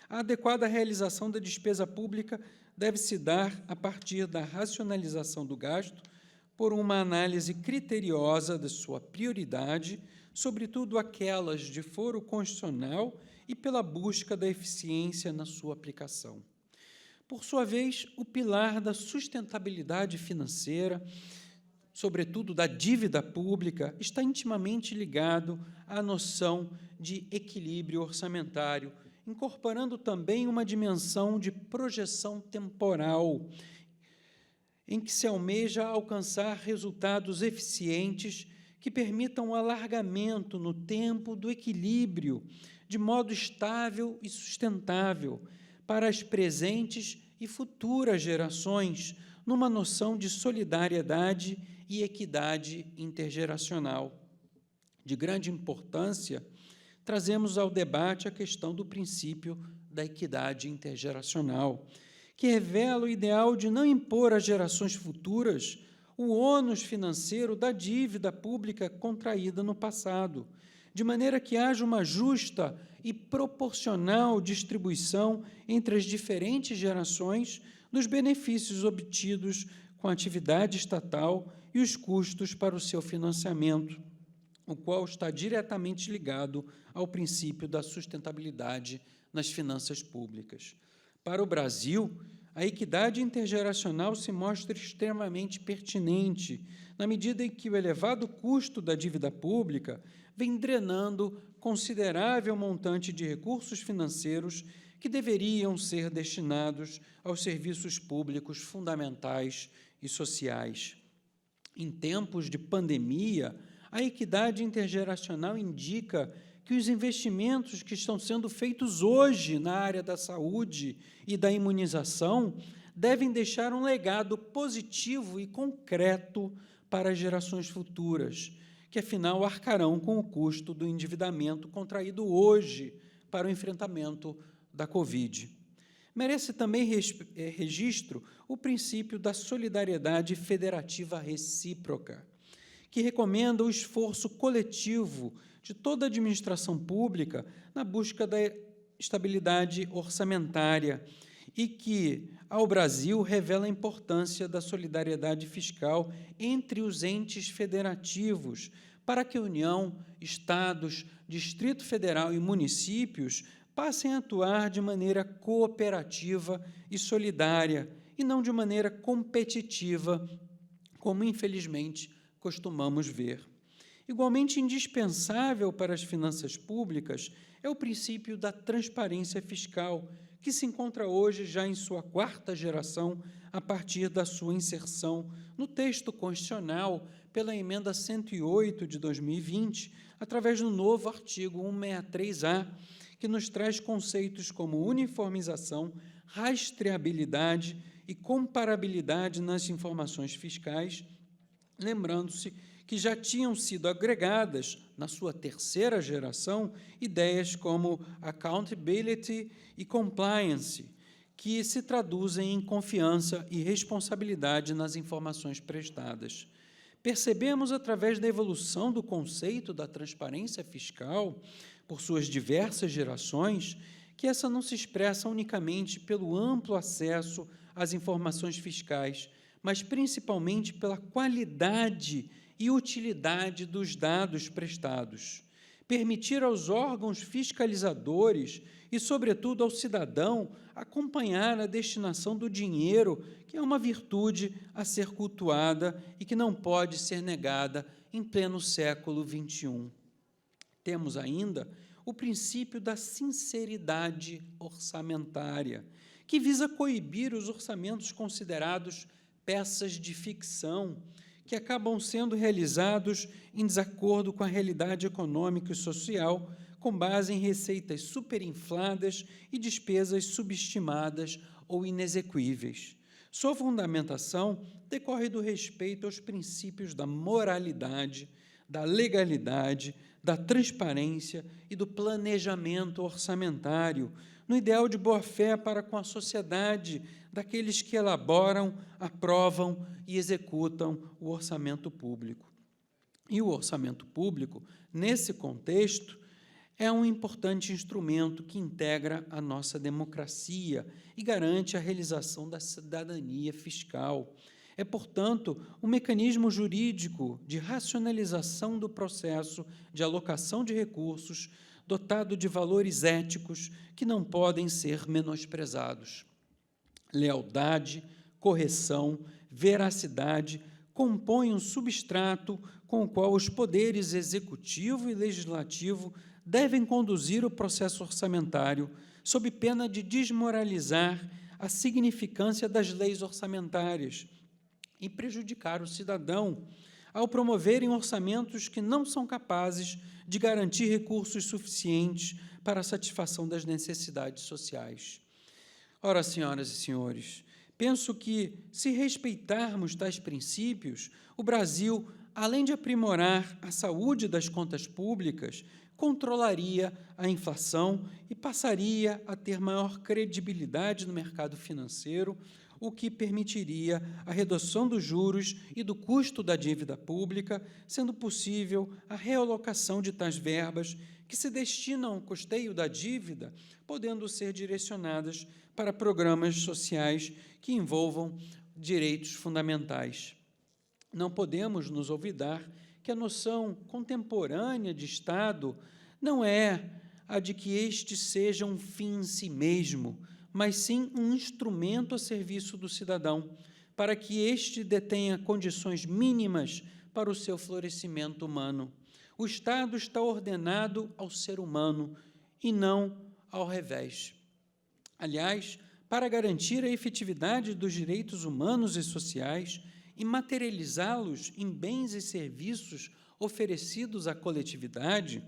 a adequada realização da despesa pública deve-se dar a partir da racionalização do gasto, por uma análise criteriosa da sua prioridade, sobretudo aquelas de foro constitucional, e pela busca da eficiência na sua aplicação. Por sua vez, o pilar da sustentabilidade financeira, sobretudo da dívida pública, está intimamente ligado à noção de equilíbrio orçamentário, incorporando também uma dimensão de projeção temporal, em que se almeja alcançar resultados eficientes que permitam o alargamento no tempo do equilíbrio, de modo estável e sustentável, para as presentes e futuras gerações, numa noção de solidariedade e equidade intergeracional. De grande importância, trazemos ao debate a questão do princípio da equidade intergeracional, que revela o ideal de não impor às gerações futuras o ônus financeiro da dívida pública contraída no passado, de maneira que haja uma justa e proporcional distribuição entre as diferentes gerações dos benefícios obtidos com a atividade estatal e os custos para o seu financiamento, o qual está diretamente ligado ao princípio da sustentabilidade nas finanças públicas. Para o Brasil, a equidade intergeracional se mostra extremamente pertinente, na medida em que o elevado custo da dívida pública vem drenando considerável montante de recursos financeiros que deveriam ser destinados aos serviços públicos fundamentais e sociais. Em tempos de pandemia, a equidade intergeracional indica que os investimentos que estão sendo feitos hoje na área da saúde e da imunização devem deixar um legado positivo e concreto para as gerações futuras, que, afinal, arcarão com o custo do endividamento contraído hoje para o enfrentamento da Covid. Merece também registro o princípio da solidariedade federativa recíproca, que recomenda o esforço coletivo de toda a administração pública na busca da estabilidade orçamentária e que, ao Brasil, revela a importância da solidariedade fiscal entre os entes federativos para que a União, Estados, Distrito Federal e municípios passem a atuar de maneira cooperativa e solidária e não de maneira competitiva, como, infelizmente, costumamos ver. Igualmente indispensável para as finanças públicas é o princípio da transparência fiscal, que se encontra hoje já em sua 4ª geração, a partir da sua inserção no texto constitucional pela Emenda 108 de 2020, através do novo artigo 163-A, que nos traz conceitos como uniformização, rastreabilidade e comparabilidade nas informações fiscais, lembrando-se que já tinham sido agregadas, na sua 3ª geração, ideias como accountability e compliance, que se traduzem em confiança e responsabilidade nas informações prestadas. Percebemos, através da evolução do conceito da transparência fiscal, por suas diversas gerações, que essa não se expressa unicamente pelo amplo acesso às informações fiscais, mas principalmente pela qualidade e utilidade dos dados prestados. Permitir aos órgãos fiscalizadores e, sobretudo, ao cidadão acompanhar a destinação do dinheiro, que é uma virtude a ser cultuada e que não pode ser negada em pleno século XXI. Temos ainda o princípio da sinceridade orçamentária, que visa coibir os orçamentos considerados peças de ficção, que acabam sendo realizados em desacordo com a realidade econômica e social, com base em receitas superinfladas e despesas subestimadas ou inexequíveis. Sua fundamentação decorre do respeito aos princípios da moralidade, da legalidade, da transparência e do planejamento orçamentário, no ideal de boa-fé para com a sociedade daqueles que elaboram, aprovam e executam o orçamento público. E o orçamento público, nesse contexto, é um importante instrumento que integra a nossa democracia e garante a realização da cidadania fiscal. É, portanto, um mecanismo jurídico de racionalização do processo de alocação de recursos, dotado de valores éticos que não podem ser menosprezados. Lealdade, correção, veracidade compõem um substrato com o qual os poderes executivo e legislativo devem conduzir o processo orçamentário, sob pena de desmoralizar a significância das leis orçamentárias e prejudicar o cidadão, ao promoverem orçamentos que não são capazes de garantir recursos suficientes para a satisfação das necessidades sociais. Ora, senhoras e senhores, penso que, se respeitarmos tais princípios, o Brasil, além de aprimorar a saúde das contas públicas, controlaria a inflação e passaria a ter maior credibilidade no mercado financeiro, o que permitiria a redução dos juros e do custo da dívida pública, sendo possível a realocação de tais verbas que se destinam ao custeio da dívida, podendo ser direcionadas para programas sociais que envolvam direitos fundamentais. Não podemos nos olvidar que a noção contemporânea de Estado não é a de que este seja um fim em si mesmo, mas sim um instrumento a serviço do cidadão, para que este detenha condições mínimas para o seu florescimento humano. O Estado está ordenado ao ser humano e não ao revés. Aliás, para garantir a efetividade dos direitos humanos e sociais e materializá-los em bens e serviços oferecidos à coletividade,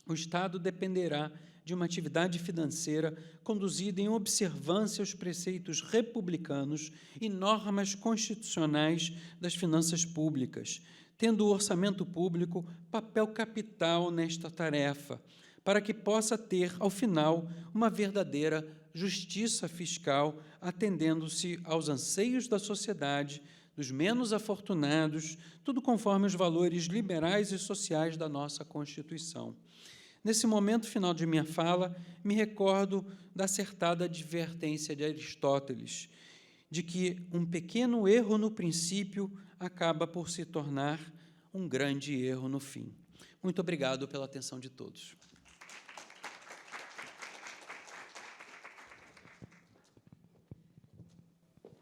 o Estado dependerá de uma atividade financeira conduzida em observância aos preceitos republicanos e normas constitucionais das finanças públicas, tendo o orçamento público papel capital nesta tarefa, para que possa ter, ao final, uma verdadeira justiça fiscal, atendendo-se aos anseios da sociedade, dos menos afortunados, tudo conforme os valores liberais e sociais da nossa Constituição. Nesse momento final de minha fala, me recordo da acertada advertência de Aristóteles, de que um pequeno erro no princípio acaba por se tornar um grande erro no fim. Muito obrigado pela atenção de todos.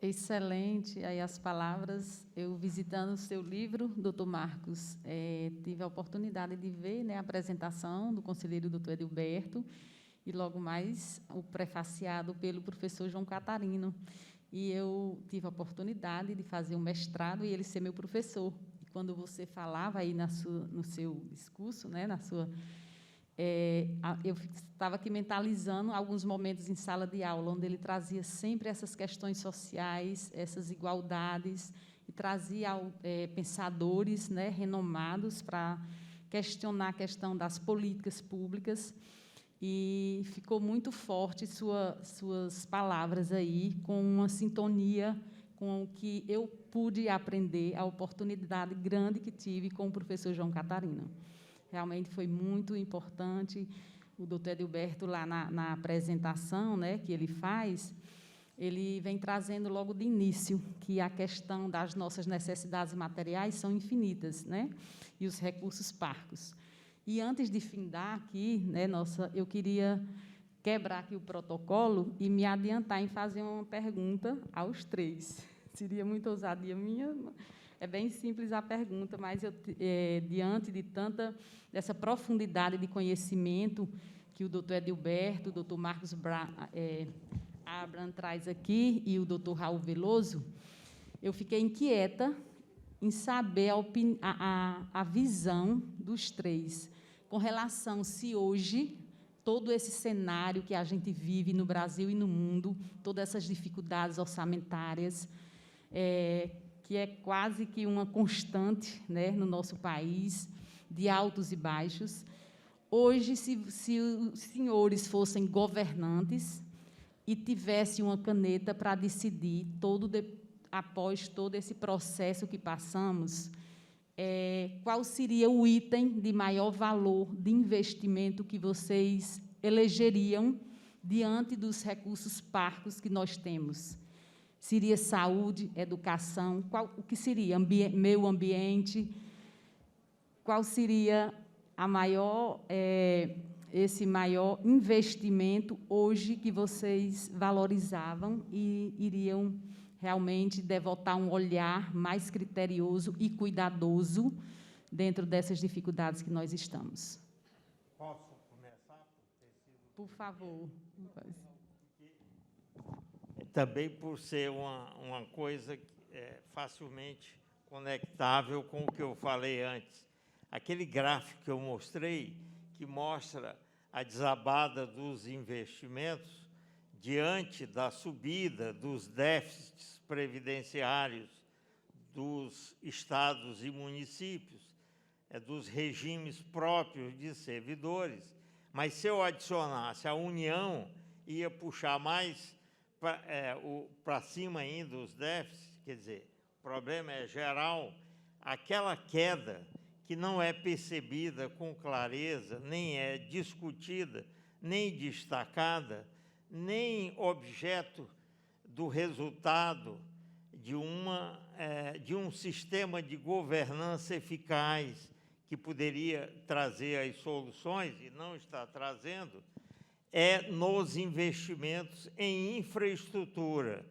Excelente aí as palavras. Eu, visitando o seu livro, doutor Marcos, tive a oportunidade de ver, né, a apresentação do conselheiro doutor Edilberto e, logo mais, o prefaciado pelo professor João Catarino. E eu tive a oportunidade de fazer um mestrado e ele ser meu professor. E quando você falava aí no seu discurso, né, eu estava aqui mentalizando alguns momentos em sala de aula, onde ele trazia sempre essas questões sociais, essas igualdades, e trazia pensadores, né, renomados para questionar a questão das políticas públicas, e ficou muito forte suas palavras aí, com uma sintonia com o que eu pude aprender, a oportunidade grande que tive com o professor João Catarino. Realmente foi muito importante. O doutor Edilberto, lá na apresentação, né, que ele faz, ele vem trazendo logo de início que a questão das nossas necessidades materiais são infinitas, né, e os recursos parcos. E, antes de findar aqui, né, eu queria quebrar aqui o protocolo e me adiantar em fazer uma pergunta aos três. Seria muita ousadia minha. É bem simples a pergunta, mas diante de dessa profundidade de conhecimento que o doutor Edilberto, o doutor Marcos Abraham traz aqui e o doutor Raul Veloso, eu fiquei inquieta em saber a visão dos três com relação se hoje todo esse cenário que a gente vive no Brasil e no mundo, todas essas dificuldades orçamentárias, que é quase que uma constante, né, no nosso país, de altos e baixos. Hoje, se os senhores fossem governantes e tivessem uma caneta para decidir, após todo esse processo que passamos, qual seria o item de maior valor de investimento que vocês elegeriam diante dos recursos parcos que nós temos? Seria saúde, educação? O que seria? Meio ambiente? Qual seria esse maior investimento hoje que vocês valorizavam e iriam realmente devotar um olhar mais criterioso e cuidadoso dentro dessas dificuldades que nós estamos? Posso começar? Por favor. Também por ser uma coisa facilmente conectável com o que eu falei antes. Aquele gráfico que eu mostrei, que mostra a desabada dos investimentos diante da subida dos déficits previdenciários dos estados e municípios, dos regimes próprios de servidores, mas se eu adicionasse a União, ia puxar mais para cima ainda os déficits, quer dizer, o problema é geral, aquela queda que não é percebida com clareza, nem é discutida, nem destacada, nem objeto do resultado de um sistema de governança eficaz que poderia trazer as soluções, e não está trazendo, nos investimentos em infraestrutura.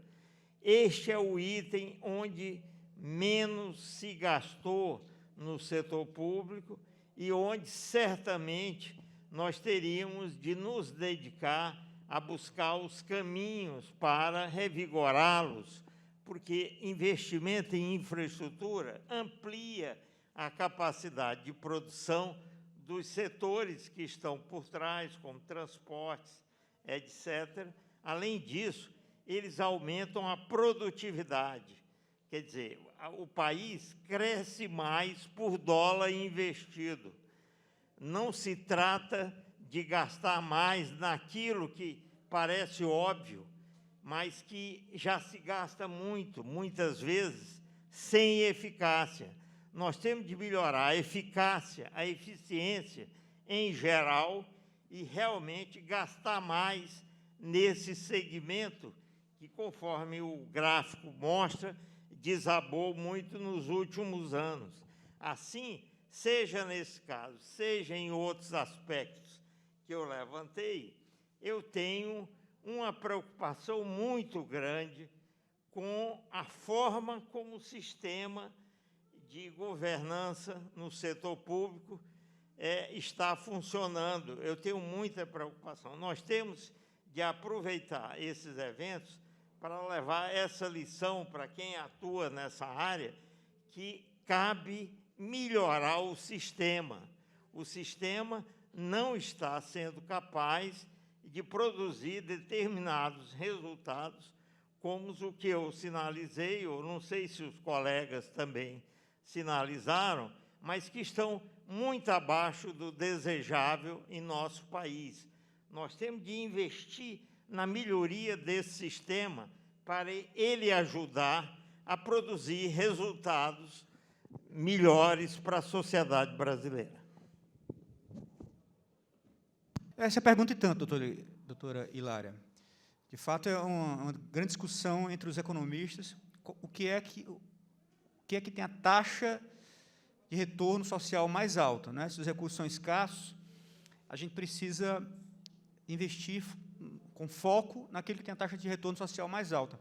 Este é o item onde menos se gastou no setor público e onde, certamente, nós teríamos de nos dedicar a buscar os caminhos para revigorá-los, porque investimento em infraestrutura amplia a capacidade de produção dos setores que estão por trás, como transportes, etc. Além disso, eles aumentam a produtividade. Quer dizer, o país cresce mais por dólar investido. Não se trata de gastar mais naquilo que parece óbvio, mas que já se gasta muito, muitas vezes, sem eficácia. Nós temos de melhorar a eficácia, a eficiência em geral e realmente gastar mais nesse segmento que, conforme o gráfico mostra, desabou muito nos últimos anos. Assim, seja nesse caso, seja em outros aspectos que eu levantei, eu tenho uma preocupação muito grande com a forma como o sistema de governança no setor público está funcionando. Eu tenho muita preocupação. Nós temos de aproveitar esses eventos para levar essa lição para quem atua nessa área, que cabe melhorar o sistema. O sistema não está sendo capaz de produzir determinados resultados, como o que eu sinalizei, eu não sei se os colegas também sinalizaram, mas que estão muito abaixo do desejável em nosso país. Nós temos de investir na melhoria desse sistema para ele ajudar a produzir resultados melhores para a sociedade brasileira. Essa é a pergunta e tanto, doutora Hilária. De fato, é uma grande discussão entre os economistas, o que é que tem a taxa de retorno social mais alta, né? Se os recursos são escassos, a gente precisa investir com foco naquele que tem a taxa de retorno social mais alta.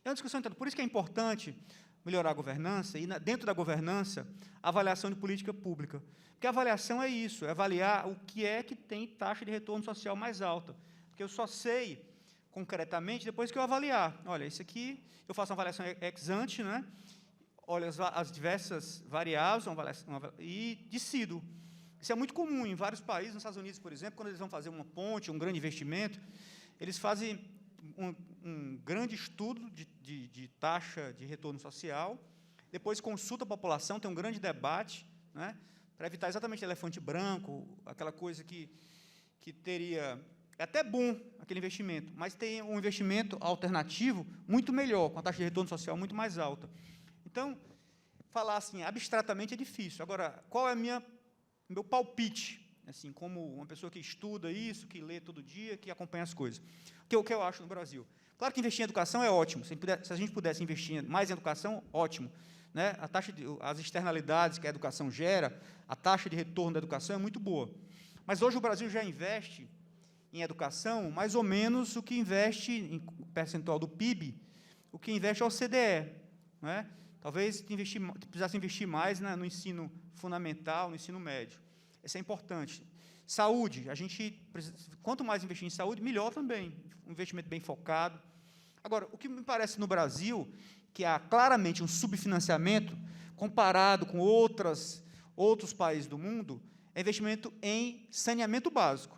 É uma discussão, então, por isso que é importante melhorar a governança e, dentro da governança, a avaliação de política pública. Porque a avaliação é isso, é avaliar o que é que tem taxa de retorno social mais alta. Porque eu só sei concretamente depois que eu avaliar. Olha, isso aqui, eu faço uma avaliação ex ante, né? Olho as diversas variáveis e decido. Isso é muito comum em vários países, nos Estados Unidos, por exemplo, quando eles vão fazer uma ponte, um grande investimento, eles fazem um grande estudo de taxa de retorno social, depois consulta a população, tem um grande debate, né, para evitar exatamente elefante branco, aquela coisa que teria... É até bom aquele investimento, mas tem um investimento alternativo muito melhor, com a taxa de retorno social muito mais alta. Então, falar assim, abstratamente é difícil. Agora, qual é meu palpite, assim, como uma pessoa que estuda isso, que lê todo dia, que acompanha as coisas? O que eu acho no Brasil? Claro que investir em educação é ótimo. Se a gente pudesse investir mais em educação, ótimo. Né? As externalidades que a educação gera, a taxa de retorno da educação é muito boa. Mas hoje o Brasil já investe em educação mais ou menos o que investe, em percentual do PIB, o que investe a OCDE. Né? Talvez precisasse investir mais no ensino fundamental, no ensino médio. Isso é importante. Saúde, quanto mais investir em saúde, melhor também, um investimento bem focado. Agora, o que me parece no Brasil, que há claramente um subfinanciamento, comparado com outros países do mundo, é investimento em saneamento básico.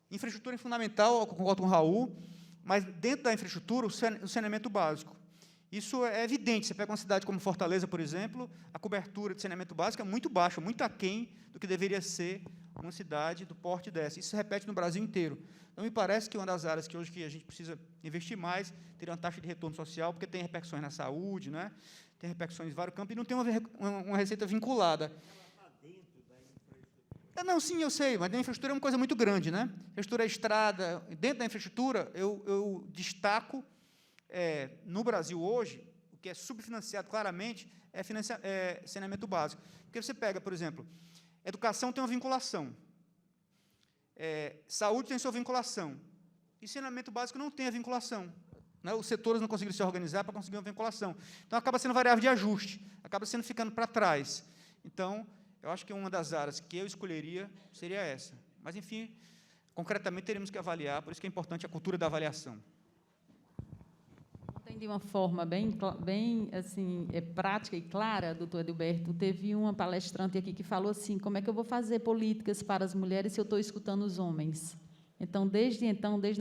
Infraestrutura é fundamental, eu concordo com o Raul, mas dentro da infraestrutura, o saneamento básico. Isso é evidente. Você pega uma cidade como Fortaleza, por exemplo, a cobertura de saneamento básico é muito baixa, muito aquém do que deveria ser uma cidade do porte dessa. Isso se repete no Brasil inteiro. Então, me parece que uma das áreas que hoje que a gente precisa investir mais, ter uma taxa de retorno social, porque tem repercussões na saúde, né? Tem repercussões em vários campos, e não tem uma receita vinculada. Não, sim, eu sei, mas a infraestrutura é uma coisa muito grande, né? Infraestrutura é estrada. Dentro da infraestrutura, eu destaco, no Brasil hoje, o que é subfinanciado claramente é saneamento básico. Porque você pega, por exemplo, educação tem uma vinculação, saúde tem sua vinculação, e saneamento básico não tem a vinculação. Né? Os setores não conseguiram se organizar para conseguir uma vinculação. Então, acaba sendo variável de ajuste, acaba sendo ficando para trás. Então, eu acho que uma das áreas que eu escolheria seria essa. Mas, enfim, concretamente, teremos que avaliar, por isso que é importante a cultura da avaliação. De uma forma bem assim, prática e clara, doutor Edilberto, teve uma palestrante aqui que falou assim, como é que eu vou fazer políticas para as mulheres se eu estou escutando os homens? Então, desde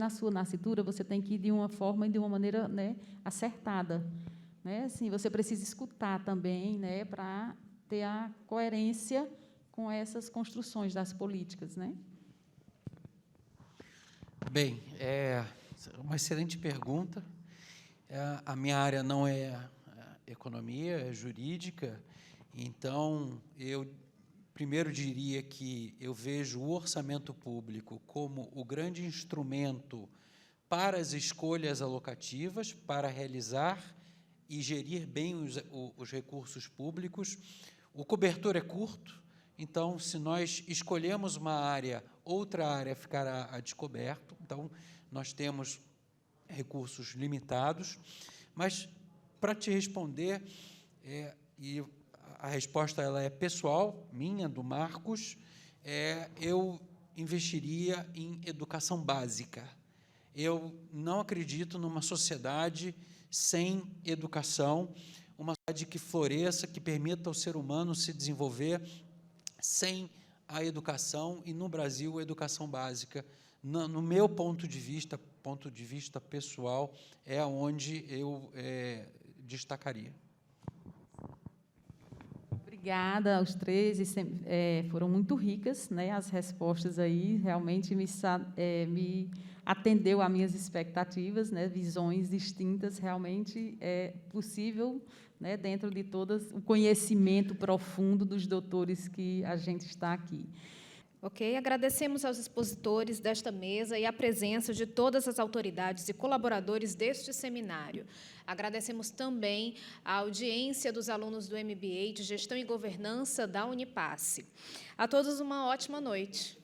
a sua nascitura, você tem que ir de uma forma e de uma maneira, né, acertada. Né? Assim, você precisa escutar também, né, para ter a coerência com essas construções das políticas. Né? Bem, é uma excelente pergunta. A minha área não é economia, é jurídica, então, eu primeiro diria que eu vejo o orçamento público como o grande instrumento para as escolhas alocativas, para realizar e gerir bem os recursos públicos. O cobertor é curto, então, se nós escolhemos uma área, outra área ficará a descoberto, então, nós temos recursos limitados, mas, para te responder, e a resposta ela é pessoal, minha, do Marcos, eu investiria em educação básica. Eu não acredito numa sociedade sem educação, uma sociedade que floresça, que permita ao ser humano se desenvolver sem a educação, e, no Brasil, a educação básica, no meu ponto de vista pessoal, é onde eu destacaria. Obrigada aos três, foram muito ricas, né, as respostas aí, realmente me atendeu às minhas expectativas, né, visões distintas, realmente é possível, né, dentro de todo o conhecimento profundo dos doutores que a gente está aqui. Ok, agradecemos aos expositores desta mesa e a presença de todas as autoridades e colaboradores deste seminário. Agradecemos também a audiência dos alunos do MBA de Gestão e Governança da Unipasse. A todos uma ótima noite.